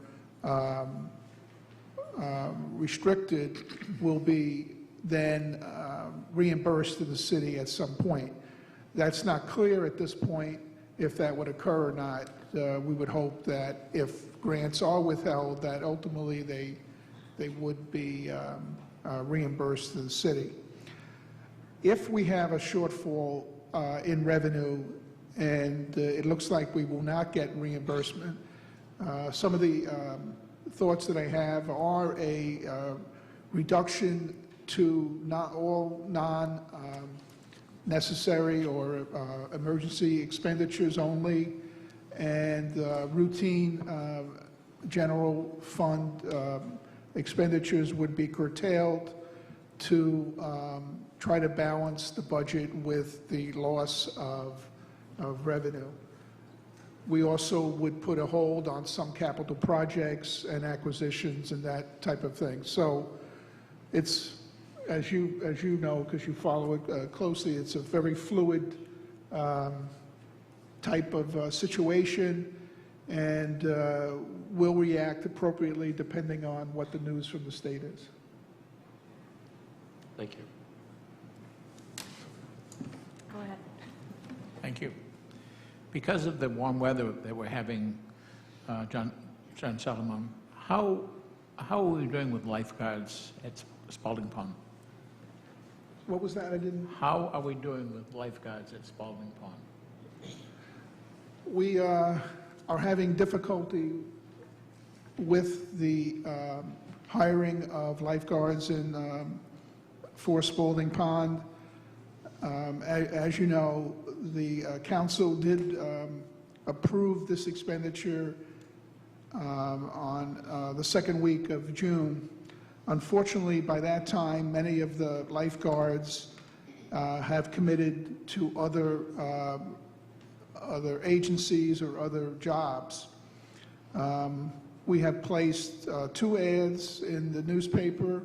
restricted will be then reimbursed to the city at some point. That's not clear at this point if that would occur or not. We would hope that if grants are withheld, that ultimately they would be reimbursed to the city. If we have a shortfall in revenue and it looks like we will not get reimbursement, some of the thoughts that I have are a reduction to not all non-necessary or emergency expenditures only, and routine general fund expenditures would be curtailed to try to balance the budget with the loss of revenue. We also would put a hold on some capital projects and acquisitions and that type of thing. So it's, as you know, because you follow it closely, it's a very fluid type of situation, and we'll react appropriately depending on what the news from the state is. Thank you. Go ahead. Thank you. Because of the warm weather that we're having, John Solomon, how are we doing with lifeguards at Spalding Pond? What was that? I didn't. How are we doing with lifeguards at Spalding Pond? We are having difficulty with the hiring of lifeguards for Spalding Pond. As you know, the council did approve this expenditure on the second week of June. Unfortunately, by that time, many of the lifeguards have committed to other agencies or other jobs. We have placed 2 ads in the newspaper.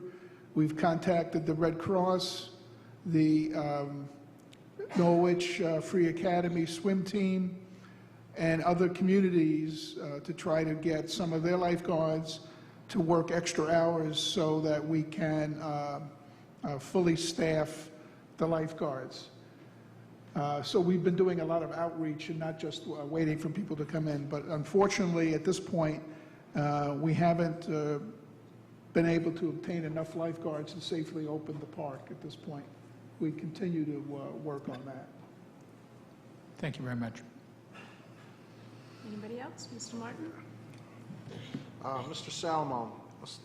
We've contacted the Red Cross, the Norwich Free Academy swim team, and other communities to try to get some of their lifeguards to work extra hours so that we can fully staff the lifeguards. So we've been doing a lot of outreach and not just waiting for people to come in. But unfortunately, at this point, we haven't been able to obtain enough lifeguards to safely open the park at this point. We continue to work on that. Thank you very much. Anybody else? Mr. Martin? Mr. Salomon,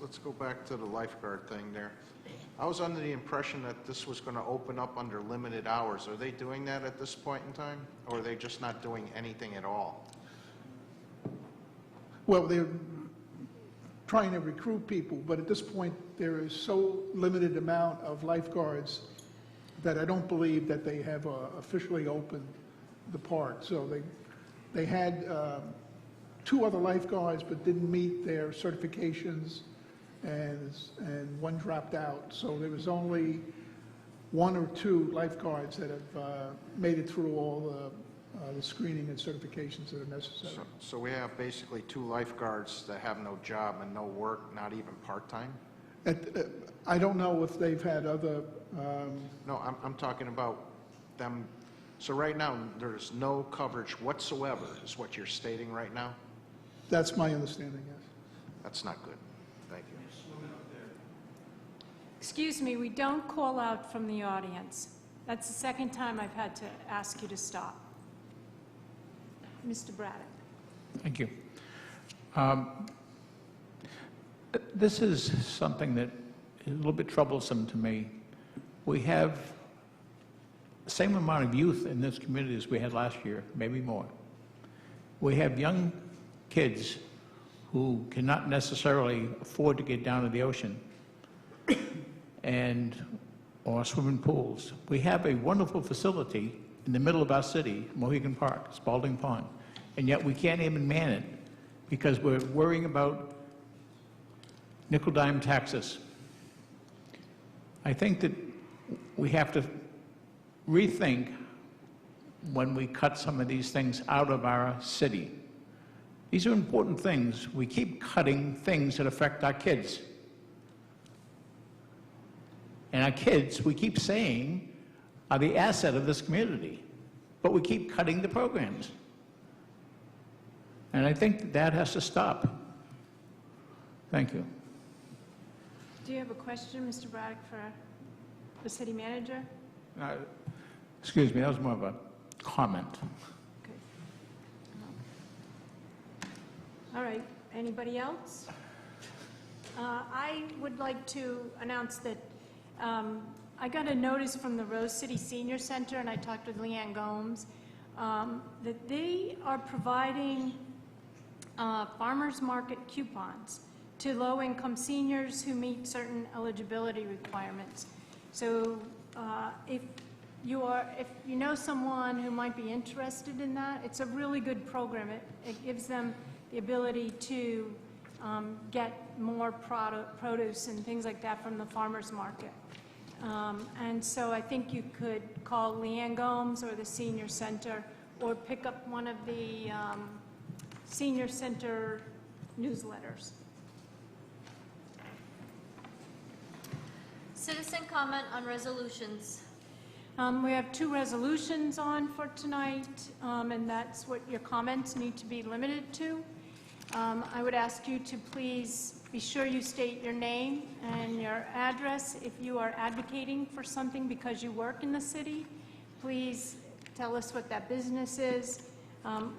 let's go back to the lifeguard thing there. I was under the impression that this was going to open up under limited hours. Are they doing that at this point in time, or are they just not doing anything at all? Well, they're trying to recruit people, but at this point, there is so limited amount of lifeguards that I don't believe that they have officially opened the park. So they had 2 other lifeguards, but didn't meet their certifications, and one dropped out. So there was only 1 or 2 lifeguards that have made it through all the screening and certifications that are necessary. So we have basically 2 lifeguards that have no job and no work, not even part-time? I don't know if they've had other... No, I'm talking about them. So right now, there's no coverage whatsoever, is what you're stating right now? That's my understanding, yes. That's not good. Thank you. Excuse me, we don't call out from the audience. That's the second time I've had to ask you to stop. Mr. Braddock. Thank you. This is something that is a little bit troublesome to me. We have the same amount of youth in this community as we had last year, maybe more. We have young kids who cannot necessarily afford to get down to the ocean or swimming pools. We have a wonderful facility in the middle of our city, Mohegan Park, Spalding Pond, and yet we can't even man it because we're worrying about nickel-dime taxes. I think that we have to rethink when we cut some of these things out of our city. These are important things. We keep cutting things that affect our kids. And our kids, we keep saying, are the asset of this community. But we keep cutting the programs. And I think that that has to stop. Thank you. Do you have a question, Mr. Braddock, for the city manager? Excuse me, that was more of a comment. All right, anybody else? I would like to announce that I got a notice from the Rose City Senior Center, and I talked with Leanne Gomes, that they are providing farmers market coupons to low-income seniors who meet certain eligibility requirements. So if you know someone who might be interested in that, it's a really good program. It gives them the ability to get more produce and things like that from the farmers market. And so I think you could call Leanne Gomes or the Senior Center or pick up one of the Senior Center newsletters. Citizen comment on resolutions. We have 2 resolutions on for tonight, and that's what your comments need to be limited to. I would ask you to please be sure you state your name and your address. If you are advocating for something because you work in the city, please tell us what that business is.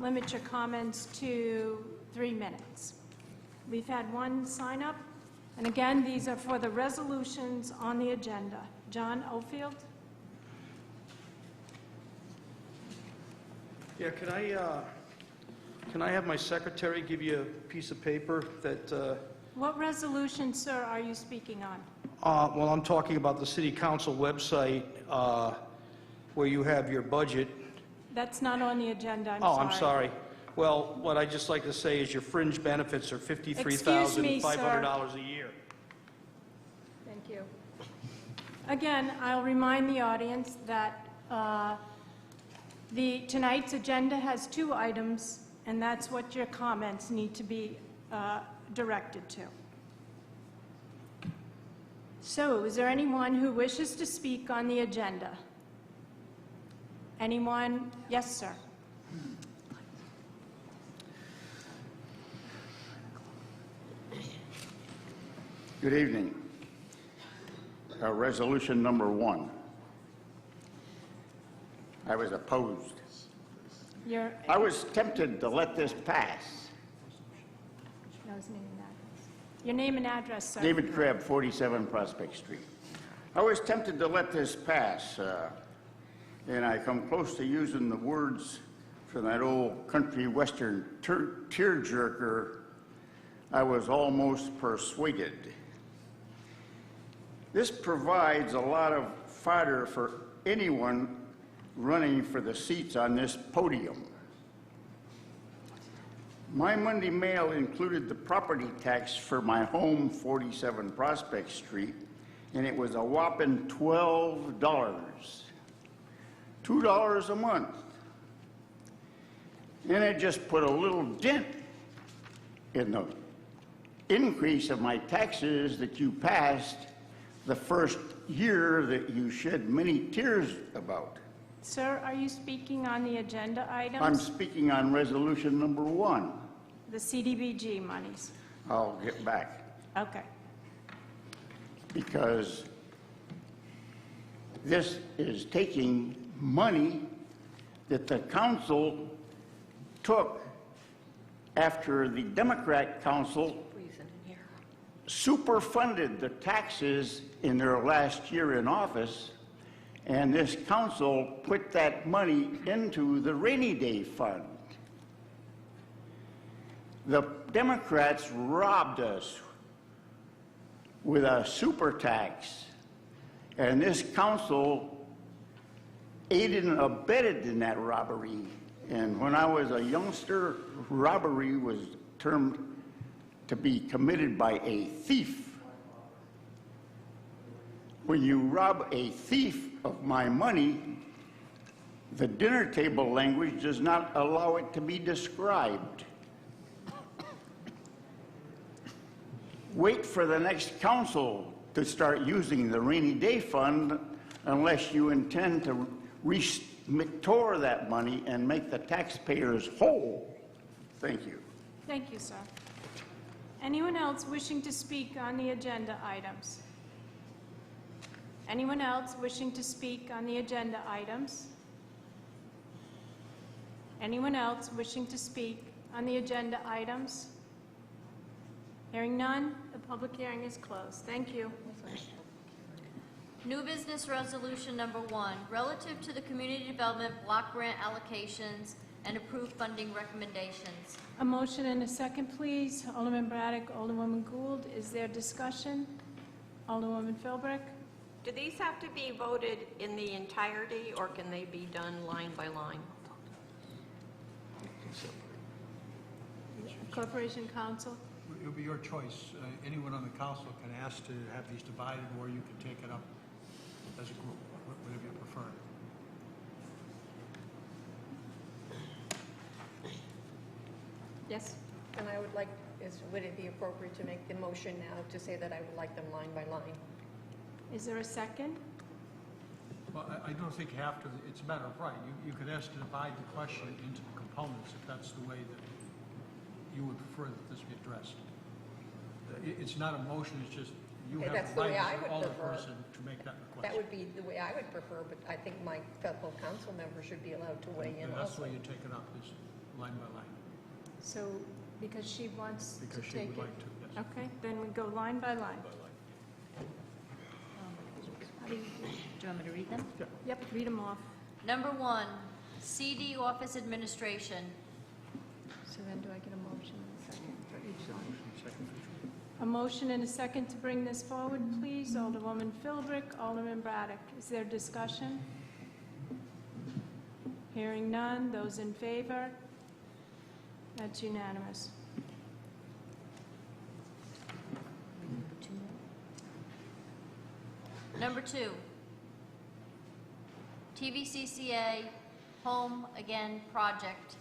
Limit your comments to 3 minutes. We've had 1 sign up, and again, these are for the resolutions on the agenda. John Oldfield? Yeah, can I have my secretary give you a piece of paper that, What resolution, sir, are you speaking on? well, I'm talking about the city council website, where you have your budget. That's not on the agenda, I'm Oh, sorry. I'm sorry. Well, what I'd just like to say is your fringe benefits are $53,500 a year. Thank you. Again, I'll remind the audience that tonight's agenda has 2 items, and that's what your comments need to be directed to. So, is there anyone who wishes to speak on the agenda? Anyone? Yes, sir. Good evening. Resolution number 1. I was opposed. I was tempted to let this pass. No, his name and address. Your name and address, sir. David Crabb, 47 Prospect Street. I was tempted to let this pass, and I come close to using the words from that old country western tearjerker, I was almost persuaded. This provides a lot of fodder for anyone running for the seats on this podium. My Monday mail included the property tax for my home, 47 Prospect Street, and it was a whopping $12. $2 a month. And it just put a little dent in the increase of my taxes that you passed the first year that you shed many tears about. Sir, are you speaking on the agenda items? I'm speaking on resolution number 1. The CDBG monies. I'll get back. Okay. Because this is taking money that the council took after the Democrat council superfunded the taxes in their last year in office, and this council put that money into the rainy day fund. The Democrats robbed us with a super tax, and this council aided and abetted in that robbery. And when I was a youngster, robbery was termed to be committed by a thief. When you rob a thief of my money, the dinner table language does not allow it to be described. Wait for the next council to start using the rainy day fund unless you intend to restore that money and make the taxpayers whole. Thank you. Thank you, sir. Anyone else wishing to speak on the agenda items? Anyone else wishing to speak on the agenda items? Anyone else wishing to speak on the agenda items? Hearing none, the public hearing is closed. Thank you. New business resolution number 1, relative to the community development block grant allocations and approved funding recommendations. A motion and a second, please. Alderman Braddock, Alderwoman Gould. Is there discussion? Alderwoman Philbrick? Do these have to be voted in the entirety, or can they be done line by line? Corporation Counsel? It'll be your choice. Anyone on the council can ask to have these divided, or you can take it up as a group, whatever you prefer. Yes. And I would like, would it be appropriate to make the motion now to say that I would like them line by line? Is there a second? Well, I don't think you have to. It's a matter of right. You could ask to divide the question into the components if that's the way that you would prefer that this be addressed. It's not a motion, it's just you have That's the the way right I as would an prefer. alderperson to make that request. That would be the way I would prefer, but I think my fellow council members should be allowed to weigh in And that's the also. way you take it up, is line by line. So, because she wants to Because she take would it? like to, yes. Okay, then we go line by line. How do you do? Do you want me to read them? Yep, read them off. Number 1, CD Office Administration. So then do I get a motion and a second for each line? A motion and a second to bring this forward, please. Alderwoman Philbrick, Alderman Braddock. Is there discussion? Hearing none. Those in favor? That's unanimous. Number 2, TVCCA Home Again Project.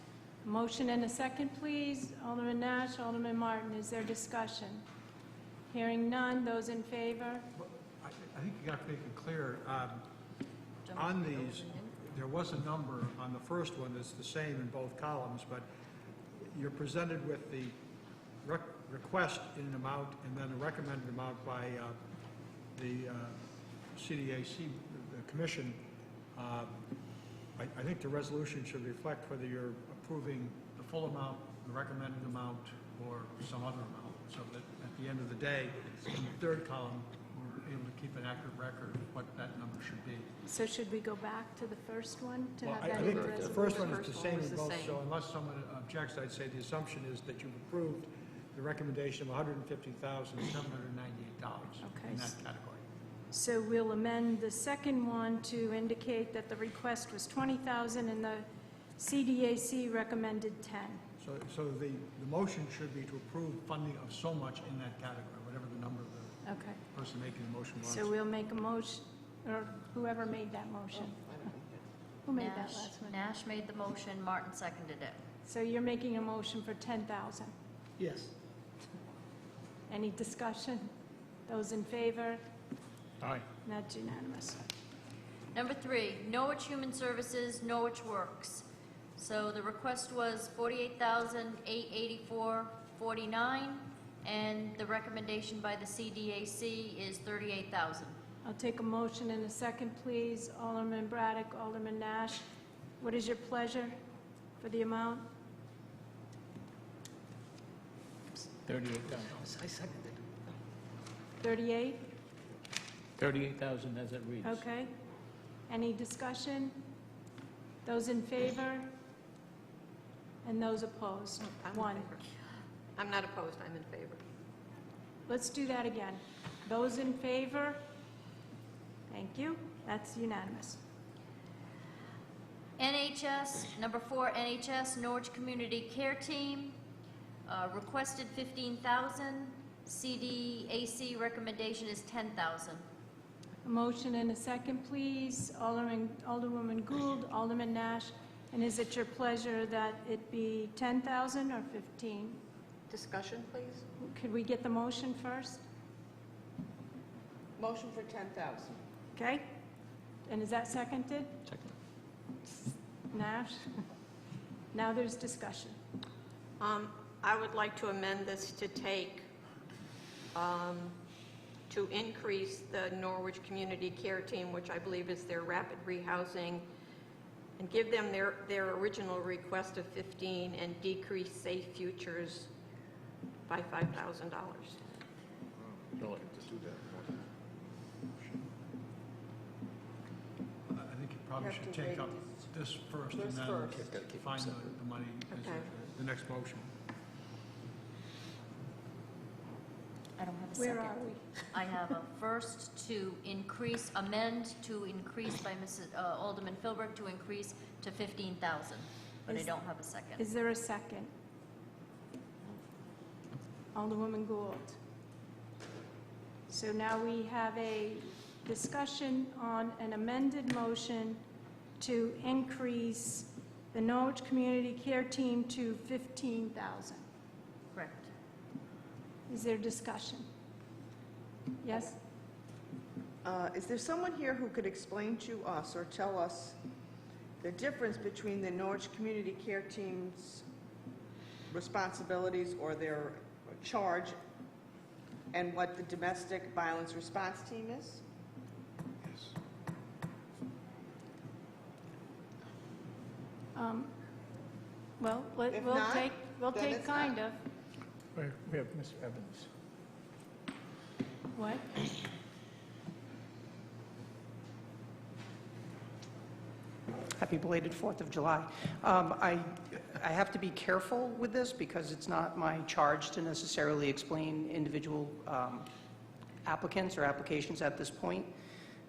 Motion and a second, please. Alderman Nash, Alderman Martin. Is there discussion? Hearing none. Those in favor? I think you got to make it clear, on these, there was a number on the first one that's the same in both columns, but you're presented with the request in an amount and then a recommended amount by the CDAC, the commission. I think the resolution should reflect whether you're approving the full amount, the recommended amount, or some other amount, so that at the end of the day, in the third column, we're able to keep an accurate record of what that number should be. So should we go back to the first one to Well, have I that in think the the resolution? first one is the same was in the both, same. so unless someone objects, I'd say the assumption is that you've approved the recommendation of $150,798 Okay. in that category. So we'll amend the second one to indicate that the request was $20,000 and the CDAC recommended 10. So the motion should be to approve funding of so much in that category, whatever the number the Okay. person making the motion wants. So we'll make a motion, or whoever made that motion. Who made that Nash, last one? Nash made the motion, Martin seconded it. So you're making a motion for 10,000. Yes. Any discussion? Those in favor? Aye. That's unanimous. Number 3, Norwich Human Services, Norwich Works. So the request was $48,884.49, and the recommendation by the CDAC is $38,000. I'll take a motion in a second, please. Alderman Braddock, Alderman Nash. What is your pleasure for the amount? $38,000. I seconded. 38? 38,000 as it reads. Okay. Any discussion? Those in favor? And those opposed? One. I'm not opposed, I'm in favor. Let's do that again. Those in favor? Thank you. That's unanimous. NHS, number 4, NHS, Norwich Community Care Team, requested 15,000. CDAC recommendation is 10,000. A motion and a second, please. Alderwoman Gould, Alderman Nash. And is it your pleasure that it be 10,000 or 15? Discussion, please. Could we get the motion first? Motion for 10,000. Okay. And is that seconded? Second. Nash? Now there's discussion. I would like to amend this to take, to increase the Norwich Community Care Team, which I believe is their rapid rehousing, and give them their original request of 15 and decrease Safe Futures by $5,000. No, just do that. I think you probably should take up this first and then find the money as the next motion. I don't have a Where second. are we? I have a first to increase, amend to increase by Mrs. Alderman Philbrick to increase to 15,000, but I don't have a second. Is there a second? Alderwoman Gould. So now we have a discussion on an amended motion to increase the Norwich Community Care Team to 15,000. Correct. Is there discussion? Yes? Is there someone here who could explain to us or tell us the difference between the Norwich Community Care Team's responsibilities or their charge and what the Domestic Violence Response Team is? Well, If not, we'll then take it's kind not. of. We have Mr. Evans. What? Happy belated 4th of July. I have to be careful with this because it's not my charge to necessarily explain individual applicants or applications at this point.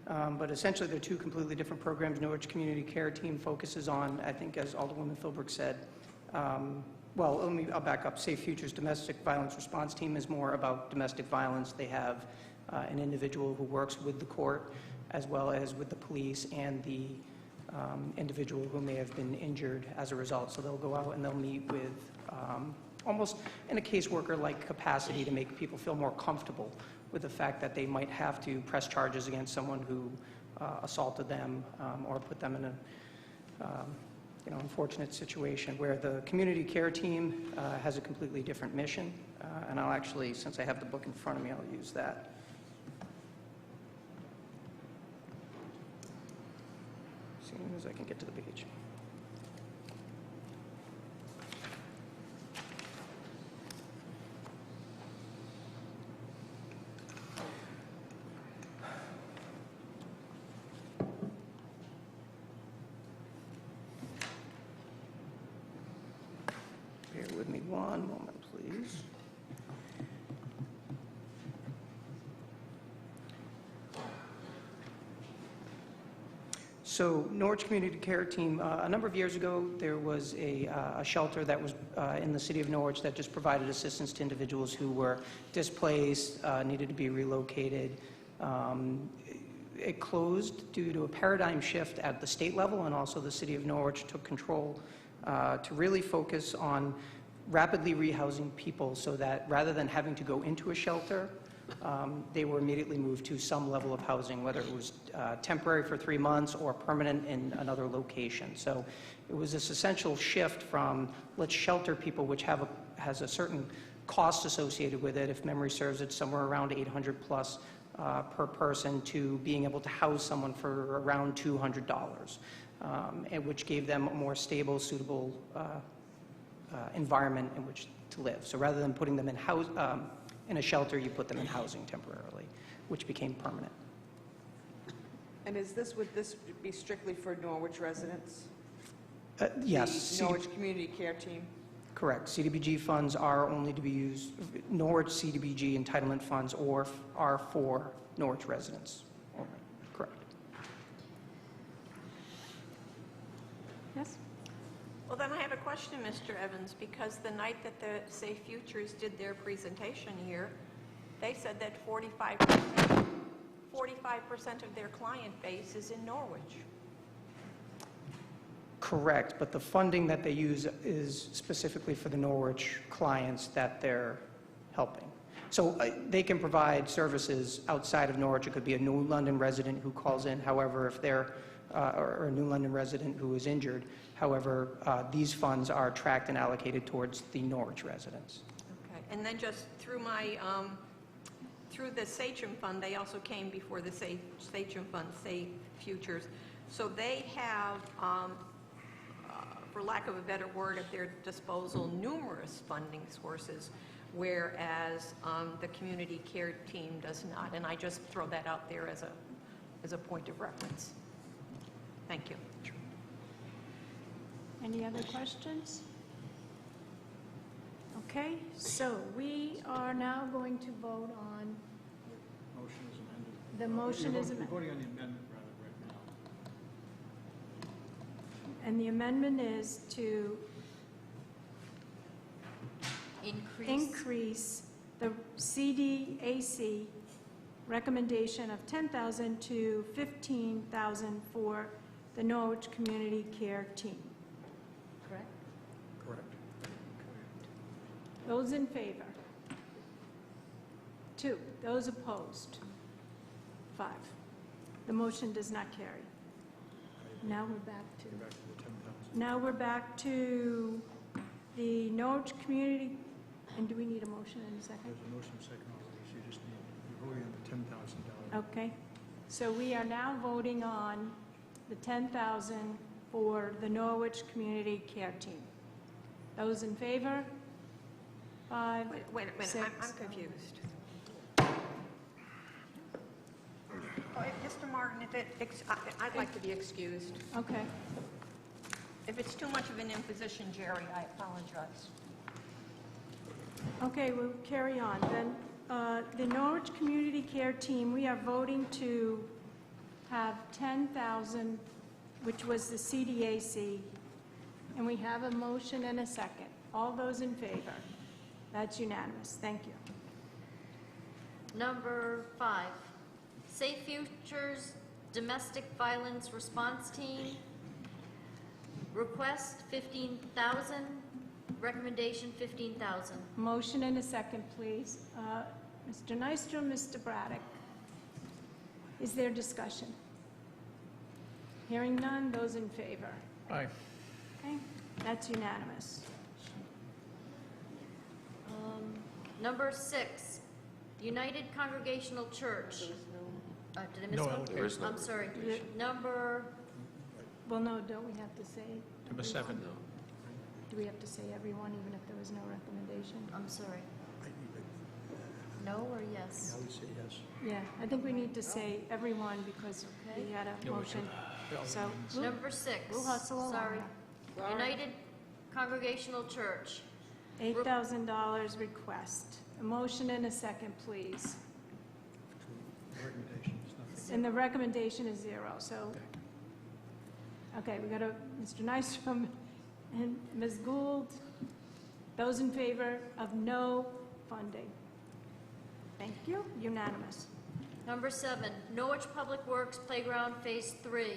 But essentially, they're two completely different programs. Norwich Community Care Team focuses on, I think, as Alderwoman Philbrick said, I'll back up. Safe Futures Domestic Violence Response Team is more about domestic violence. They have an individual who works with the court as well as with the police and the individual who may have been injured as a result. So they'll go out and they'll meet with almost in a caseworker-like capacity to make people feel more comfortable with the fact that they might have to press charges against someone who assaulted them or put them in a unfortunate situation, where the community care team has a completely different mission. And I'll actually, since I have the book in front of me, I'll use that. As soon as I can get to the page. Bear with me one moment, please. So Norwich Community Care Team, a number of years ago, there was a shelter that was in the city of Norwich that just provided assistance to individuals who were displaced, needed to be relocated. It closed due to a paradigm shift at the state level, and also the city of Norwich took control to really focus on rapidly rehousing people so that rather than having to go into a shelter, they were immediately moved to some level of housing, whether it was temporary for 3 months or permanent in another location. So it was this essential shift from let's shelter people, which has a certain cost associated with it. If memory serves, it's somewhere around $800 plus per person, to being able to house someone for around $200, and which gave them a more stable, suitable environment in which to live. So rather than putting them in in a shelter, you put them in housing temporarily, which became permanent. And would this be strictly for Norwich residents? Yes. The Norwich Community Care Team? Correct. CDBG funds are only to be used, Norwich CDBG entitlement funds are for Norwich residents only. Correct. Yes? Well, then I have a question, Mr. Evans, because the night that the Safe Futures did their presentation here, they said that 45% of their client base is in Norwich. Correct, but the funding that they use is specifically for the Norwich clients that they're helping. So they can provide services outside of Norwich. It could be a New London resident who calls in. However, if they're or a New London resident who is injured, however, these funds are tracked and allocated towards the Norwich residents. Okay. And then just through through the Sachem Fund, they also came before the Sachem Fund, Safe Futures. So they have, for lack of a better word, at their disposal numerous funding sources, whereas the community care team does not. And I just throw that out there as a point of reference. Thank you. Any other questions? Okay, so we are now going to vote on, Motion is amended. the motion is We're amended. voting on the amendment rather right now. And the amendment is to increase the CDAC recommendation of $10,000 to $15,000 for the Norwich Community Care Team. Correct? Correct. Those in favor? 2. Those opposed? 5. The motion does not carry. Now we're back to... Back to the 10,000. Now we're back to the Norwich Community, and do we need a motion in a second? There's a motion second already, so you just need, you're voting on the $10,000. Okay, so we are now voting on the $10,000 for the Norwich Community Care Team. Those in favor? 5, Wait a minute, 6. I'm confused. Mr. Martin, I'd like to be excused. Okay. If it's too much of an imposition, Jerry, I apologize. Okay, we'll carry on. Then the Norwich Community Care Team, we are voting to have $10,000, which was the CDAC, and we have a motion and a second. All those in favor? That's unanimous. Thank you. Number 5, Safe Futures Domestic Violence Response Team. Request $15,000, recommendation $15,000. Motion and a second, please. Mr. Nystrom, Mr. Braddock. Is there discussion? Hearing none, those in favor? Aye. Okay, that's unanimous. Number 6, United Congregational Church. Did I miss No one? allocation. There is no I'm sorry. allocation. Number, Well, no, don't we have to say, Number 7. do we have to say everyone, even if there was no recommendation? I'm sorry. No or yes? I would say yes. Yeah, I think we need to say everyone because Okay. we had a motion. So, Number 6. We'll hustle along. Sorry. United Congregational Church. $8,000 request. A motion and a second, please. The recommendation is nothing. And the recommendation is 0, so. Okay, we got Mr. Nystrom and Ms. Gould. Those in favor of no funding? Thank you, unanimous. Number 7, Norwich Public Works Playground Phase 3.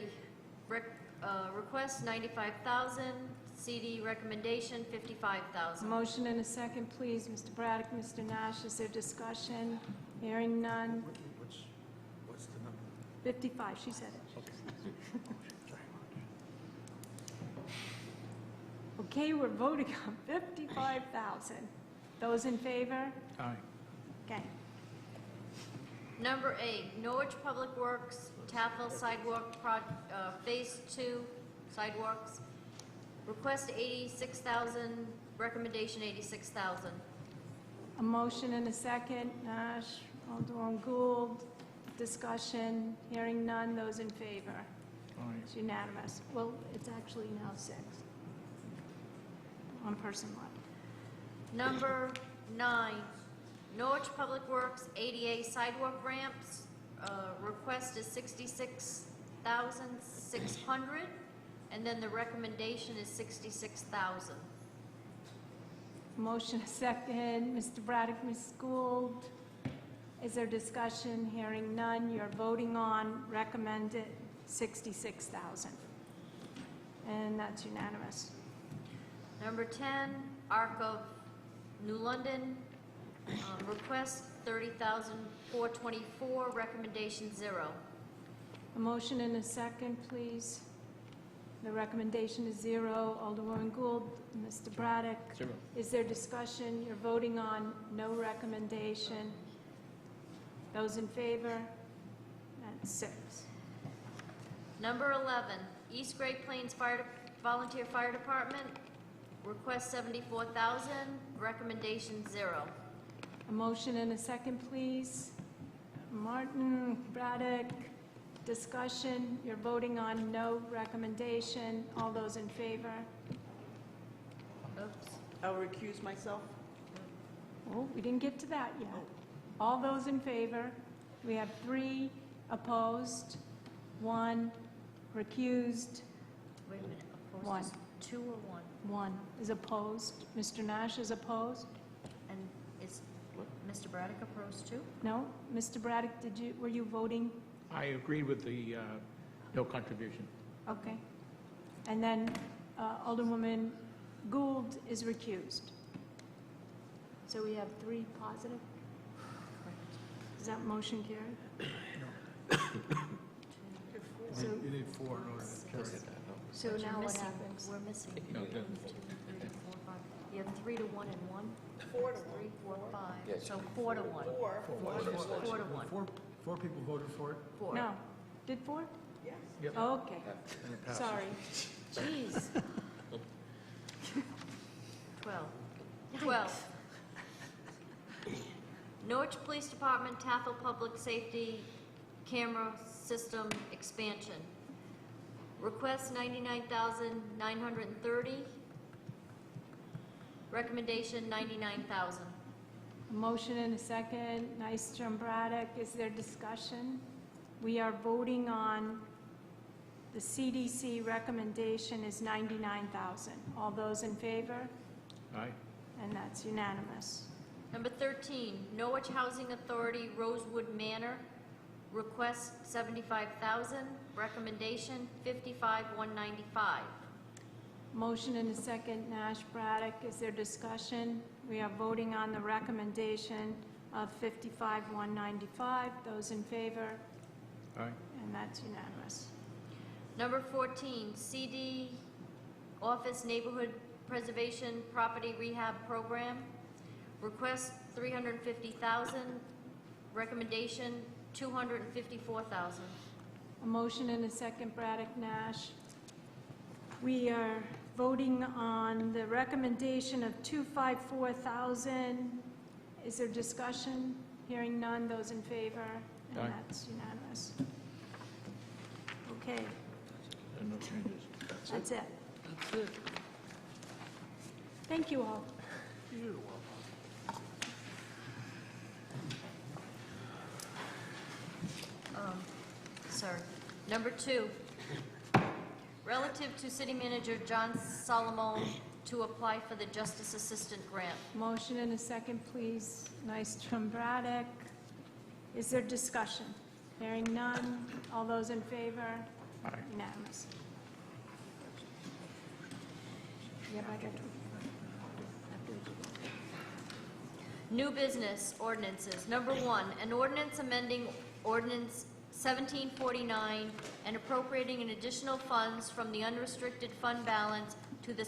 Request $95,000, CD recommendation $55,000. Motion and a second, please. Mr. Braddock, Mr. Nash, is there discussion? Hearing none. What's the number? 55, she said it. Okay, we're voting on 55,000. Those in favor? Aye. Okay. Number 8, Norwich Public Works Taffel Sidewalk Phase 2 sidewalks. Request $86,000, recommendation $86,000. A motion and a second. Nash, Alderman Gould. Discussion. Hearing none. Those in favor? It's unanimous. Well, it's actually now 6. One person left. Number 9, Norwich Public Works ADA sidewalk ramps. Request is $66,600, and then the recommendation is $66,000. Motion a second. Mr. Braddock, Ms. Gould. Is there discussion? Hearing none. You're voting on recommended $66,000. And that's unanimous. Number 10, Arc of New London, request $30,424, recommendation 0. A motion and a second, please. The recommendation is 0. Alderwoman Gould, Mr. Braddock. 0. Is there discussion? You're voting on no recommendation. Those in favor? That's 6. Number 11, East Great Plains Volunteer Fire Department, request $74,000, recommendation 0. A motion and a second, please. Martin, Braddock, discussion. You're voting on no recommendation. All those in favor? Oops. I'll recuse myself. Oh, we didn't get to that yet. All those in favor? We have 3 opposed, 1 recused, Wait a minute, opposed 1. is 2 or 1? 1 is opposed. Mr. Nash is opposed? And is Mr. Braddock opposed too? No? Mr. Braddock, were you voting? I agreed with the no contribution. Okay. And then Alderwoman Gould is recused. So we have 3 positive? Is that motion carried? So- You need 4 in order to carry it. So But you're now what missing- happens? We're missing. No, 1, 2, 3, 4, 5. You have 3 to 1 and 1? 4 to 3, 4, 5. Yes. So 4 to 1. 4 to 1. 4 people voted for it? 4. No. Did 4? Yep. Okay. And it passes. Sorry. Jeez. 12. 12. Norwich Police Department Tathel Public Safety Camera System Expansion. Request $99,930. Recommendation $99,000. A motion and a second. Nystrom, Braddock. Is there discussion? We are voting on the CDC recommendation is $99,000. All those in favor? Aye. And that's unanimous. Number 13, Norwich Housing Authority Rosewood Manor. Request $75,000. Recommendation $55,195. Motion and a second. Nash, Braddock. Is there discussion? We are voting on the recommendation of $55,195. Those in favor? Aye. And that's unanimous. Number 14, CD Office Neighborhood Preservation Property Rehab Program. Request $350,000. Recommendation $254,000. A motion and a second. Braddock, Nash. We are voting on the recommendation of $254,000. Is there discussion? Hearing none. Those in favor? And Aye. that's unanimous. Okay, And no changes. that's it. That's it. Thank you all. You're welcome. Sorry. Number 2, relative to City Manager John Solomon to apply for the Justice Assistant Grant. Motion and a second, please. Nystrom, Braddock. Is there discussion? Hearing none. All those in favor? Aye. Unanimous. Yep, I got New business ordinances. Number 1, an ordinance amending Ordinance 1749 and appropriating an additional funds from the unrestricted fund balance to the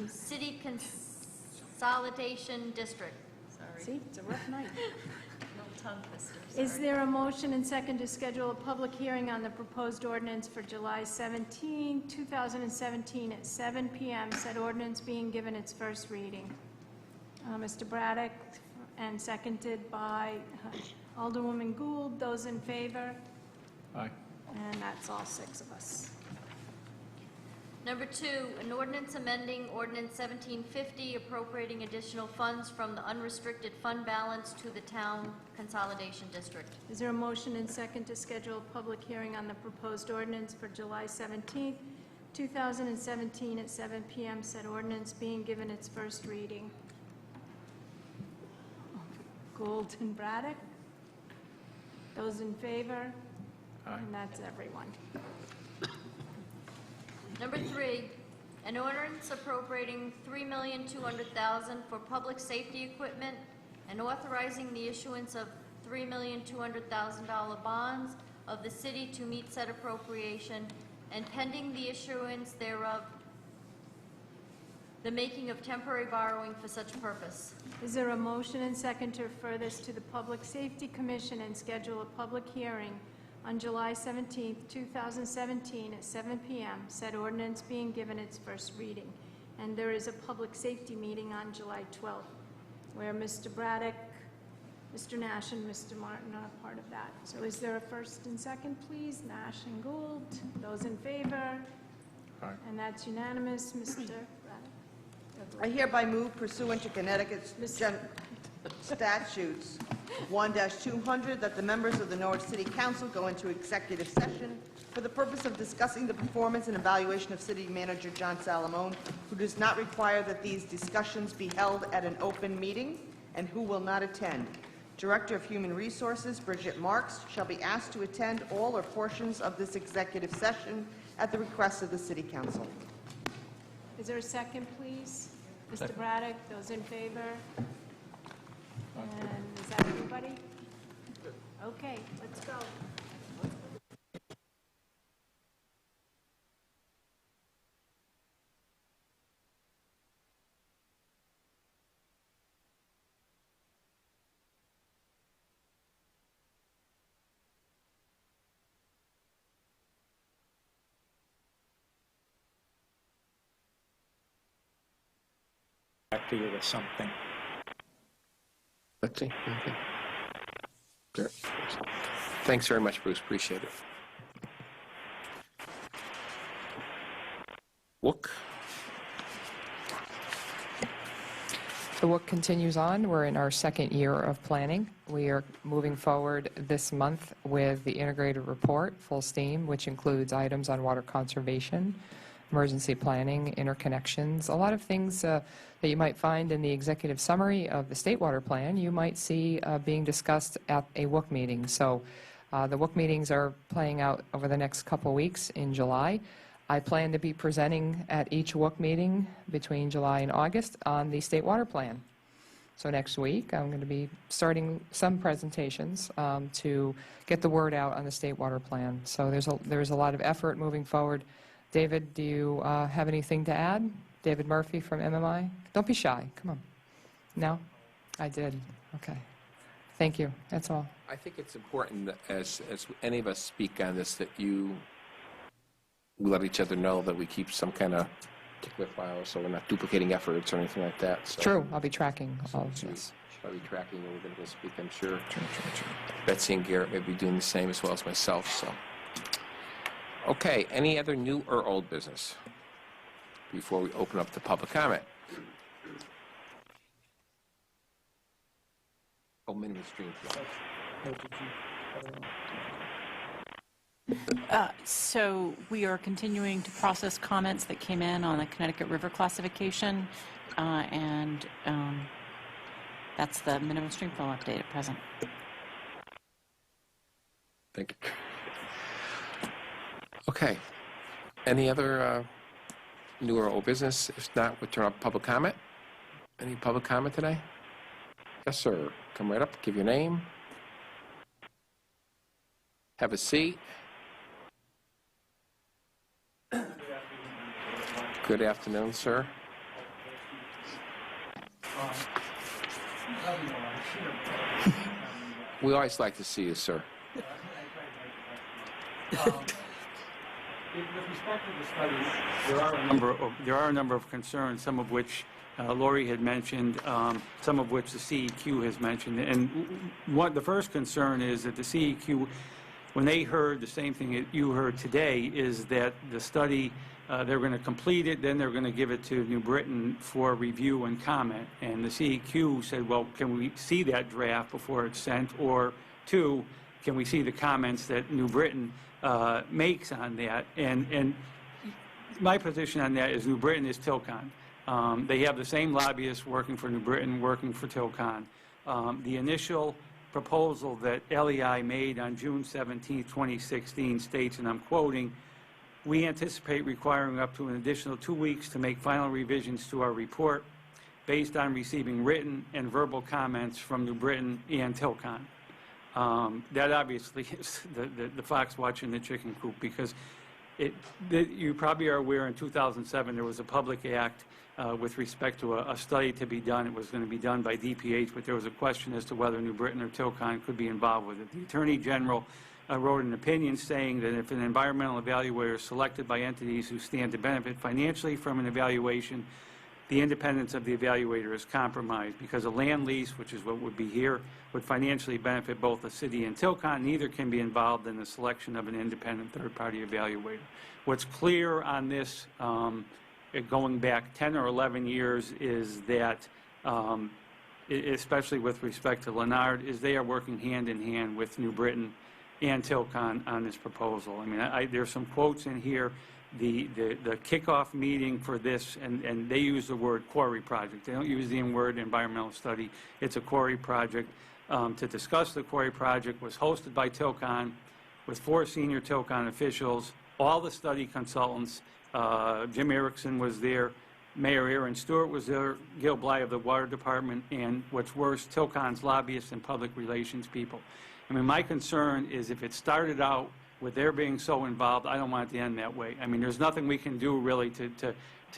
City Consolidation District. Sorry. See, it's a rough night. No tongue twister, Is sorry. there a motion and second to schedule a public hearing on the proposed ordinance for July 17, 2017 at 7 p.m., said ordinance being given its first reading? Mr. Braddock, and seconded by Alderwoman Gould. Those in favor? Aye. And that's all 6 of us. Number 2, an ordinance amending Ordinance 1750, appropriating additional funds from the unrestricted fund balance to the Town Consolidation District. Is there a motion and second to schedule a public hearing on the proposed ordinance for July 17th, 2017 at 7 p.m., said ordinance being given its first reading? Gould and Braddock? Those in favor? Aye. And that's everyone. Number 3, an ordinance appropriating $3,200,000 for public safety equipment and authorizing the issuance of $3,200,000 bonds of the city to meet said appropriation, and pending the issuance thereof, the making of temporary borrowing for such purpose. Is there a motion and second to refer this to the Public Safety Commission and schedule a public hearing on July 17, 2017 at 7 p.m., said ordinance being given its first reading? And there is a public safety meeting on July 12th, where Mr. Braddock, Mr. Nash, and Mr. Martin are part of that. So is there a first and second, please? Nash and Gould. Those in favor? Aye. And that's unanimous. Mr. Braddock? I hereby move pursuant to Connecticut's statutes 1-200 that the members of the Norwich City Council go into executive session for the purpose of discussing the performance and evaluation of City Manager John Salamone, who does not require that these discussions be held at an open meeting and who will not attend. Director of Human Resources Bridget Marks shall be asked to attend all or portions of this executive session at the request of the City Council. Is there a second, please? Mr. Second. Braddock, those in favor? And is that everybody? Okay, let's go. Back to you with something. Let's see. Okay. Sure. Thanks very much, Bruce. Appreciate it. Wook. The work continues on. We're in our second year of planning. We are moving forward this month with the integrated report, full steam, which includes items on water conservation, emergency planning, interconnections, a lot of things that you might find in the executive summary of the State Water Plan, you might see being discussed at a WUC meeting. So the WUC meetings are playing out over the next couple weeks in July. I plan to be presenting at each WUC meeting between July and August on the State Water Plan. So next week, I'm going to be starting some presentations to get the word out on the State Water Plan. So there's a lot of effort moving forward. David, do you have anything to add? David Murphy from MMI? Don't be shy. Come on. No? I did. Okay. Thank you. That's all. I think it's important that as any of us speak on this, that we let each other know that we keep some kind of particular file so we're not duplicating efforts or anything like that. So True. I'll be tracking all of this. I'll be tracking when we're going to go speak, I'm sure. True. Betsy and Garrett may be doing the same as well as myself. So, okay. Any other new or old business before we open up to public comment? Oh, minimum stream flow. So we are continuing to process comments that came in on the Connecticut River classification, and that's the minimum stream flow update at present. Thank you. Okay. Any other new or old business? If not, we'll turn up public comment. Any public comment today? Yes, sir. Come right up, give your name. Have a seat. Good afternoon, sir. We always like to see you, sir. With respect to the studies, there are a number of concerns, some of which Lori had mentioned, some of which the CEQ has mentioned. And the first concern is that the CEQ, when they heard the same thing that you heard today, is that the study, they're going to complete it, then they're going to give it to New Britain for review and comment. And the CEQ said, well, can we see that draft before it's sent? Or two, can we see the comments that New Britain makes on that? And my position on that is New Britain is Tilcon. They have the same lobbyists working for New Britain, working for Tilcon. The initial proposal that LEI made on June 17, 2016 states, and I'm quoting, "We anticipate requiring up to an additional 2 weeks to make final revisions to our report based on receiving written and verbal comments from New Britain and Tilcon." That obviously is the fox watching the chicken coop, because you probably are aware in 2007 there was a public act with respect to a study to be done. It was going to be done by DPH, but there was a question as to whether New Britain or Tilcon could be involved with it. The Attorney General wrote an opinion saying that if an environmental evaluator is selected by entities who stand to benefit financially from an evaluation, the independence of the evaluator is compromised because a land lease, which is what would be here, would financially benefit both the city and Tilcon. Neither can be involved in the selection of an independent third-party evaluator. What's clear on this, going back 10 or 11 years, is that, especially with respect to Leonard, is they are working hand in hand with New Britain and Tilcon on this proposal. I mean, there's some quotes in here. The kickoff meeting for this, and they use the word quarry project. They don't use the word environmental study. It's a quarry project. To discuss the quarry project was hosted by Tilcon with 4 senior Tilcon officials, all the study consultants. Jim Erickson was there, Mayor Aaron Stewart was there, Gil Bly of the Water Department, and what's worse, Tilcon's lobbyists and public relations people. I mean, my concern is if it started out with their being so involved, I don't want it to end that way. I mean, there's nothing we can do really to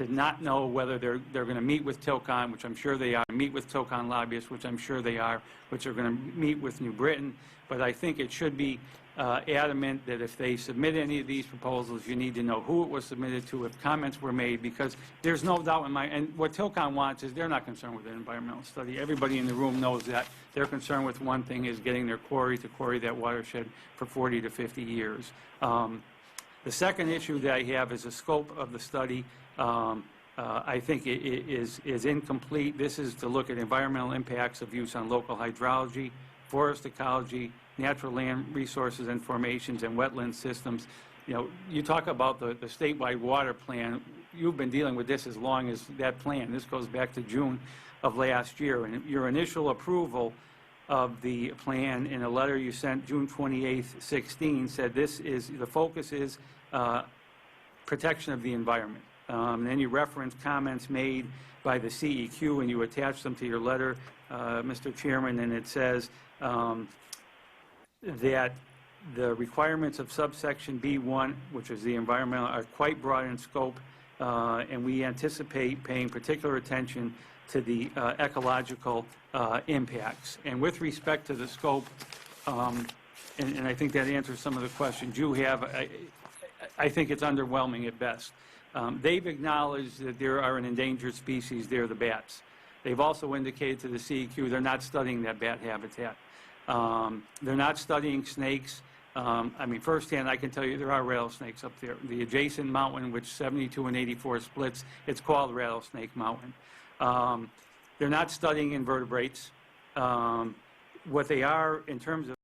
not know whether they're going to meet with Tilcon, which I'm sure they are, meet with Tilcon lobbyists, which I'm sure they are, which are going to meet with New Britain. But I think it should be adamant that if they submit any of these proposals, you need to know who it was submitted to, if comments were made, because there's no doubt in my, and what Tilcon wants is they're not concerned with an environmental study. Everybody in the room knows that. They're concerned with one thing, is getting their quarry to quarry that watershed for 40 to 50 years. The second issue that I have is the scope of the study. I think it is incomplete. This is to look at environmental impacts of use on local hydrology, forest ecology, natural land resources and formations, and wetland systems. You know, you talk about the statewide water plan. You've been dealing with this as long as that plan. This goes back to June of last year. And your initial approval of the plan in a letter you sent June 28th, 16, said this is, the focus is protection of the environment. And then you reference comments made by the CEQ, and you attach them to your letter, Mr. Chairman, and it says that the requirements of subsection B1, which is the environmental, are quite broad in scope, and we anticipate paying particular attention to the ecological impacts. And with respect to the scope, and I think that answers some of the questions you have, I think it's underwhelming at best. They've acknowledged that there are an endangered species there, the bats. They've also indicated to the CEQ they're not studying that bat habitat. They're not studying snakes. I mean, firsthand, I can tell you there are rattlesnakes up there. The adjacent mountain, which 72 and 84 splits, it's called Rattlesnake Mountain. They're not studying invertebrates. What they are, in terms of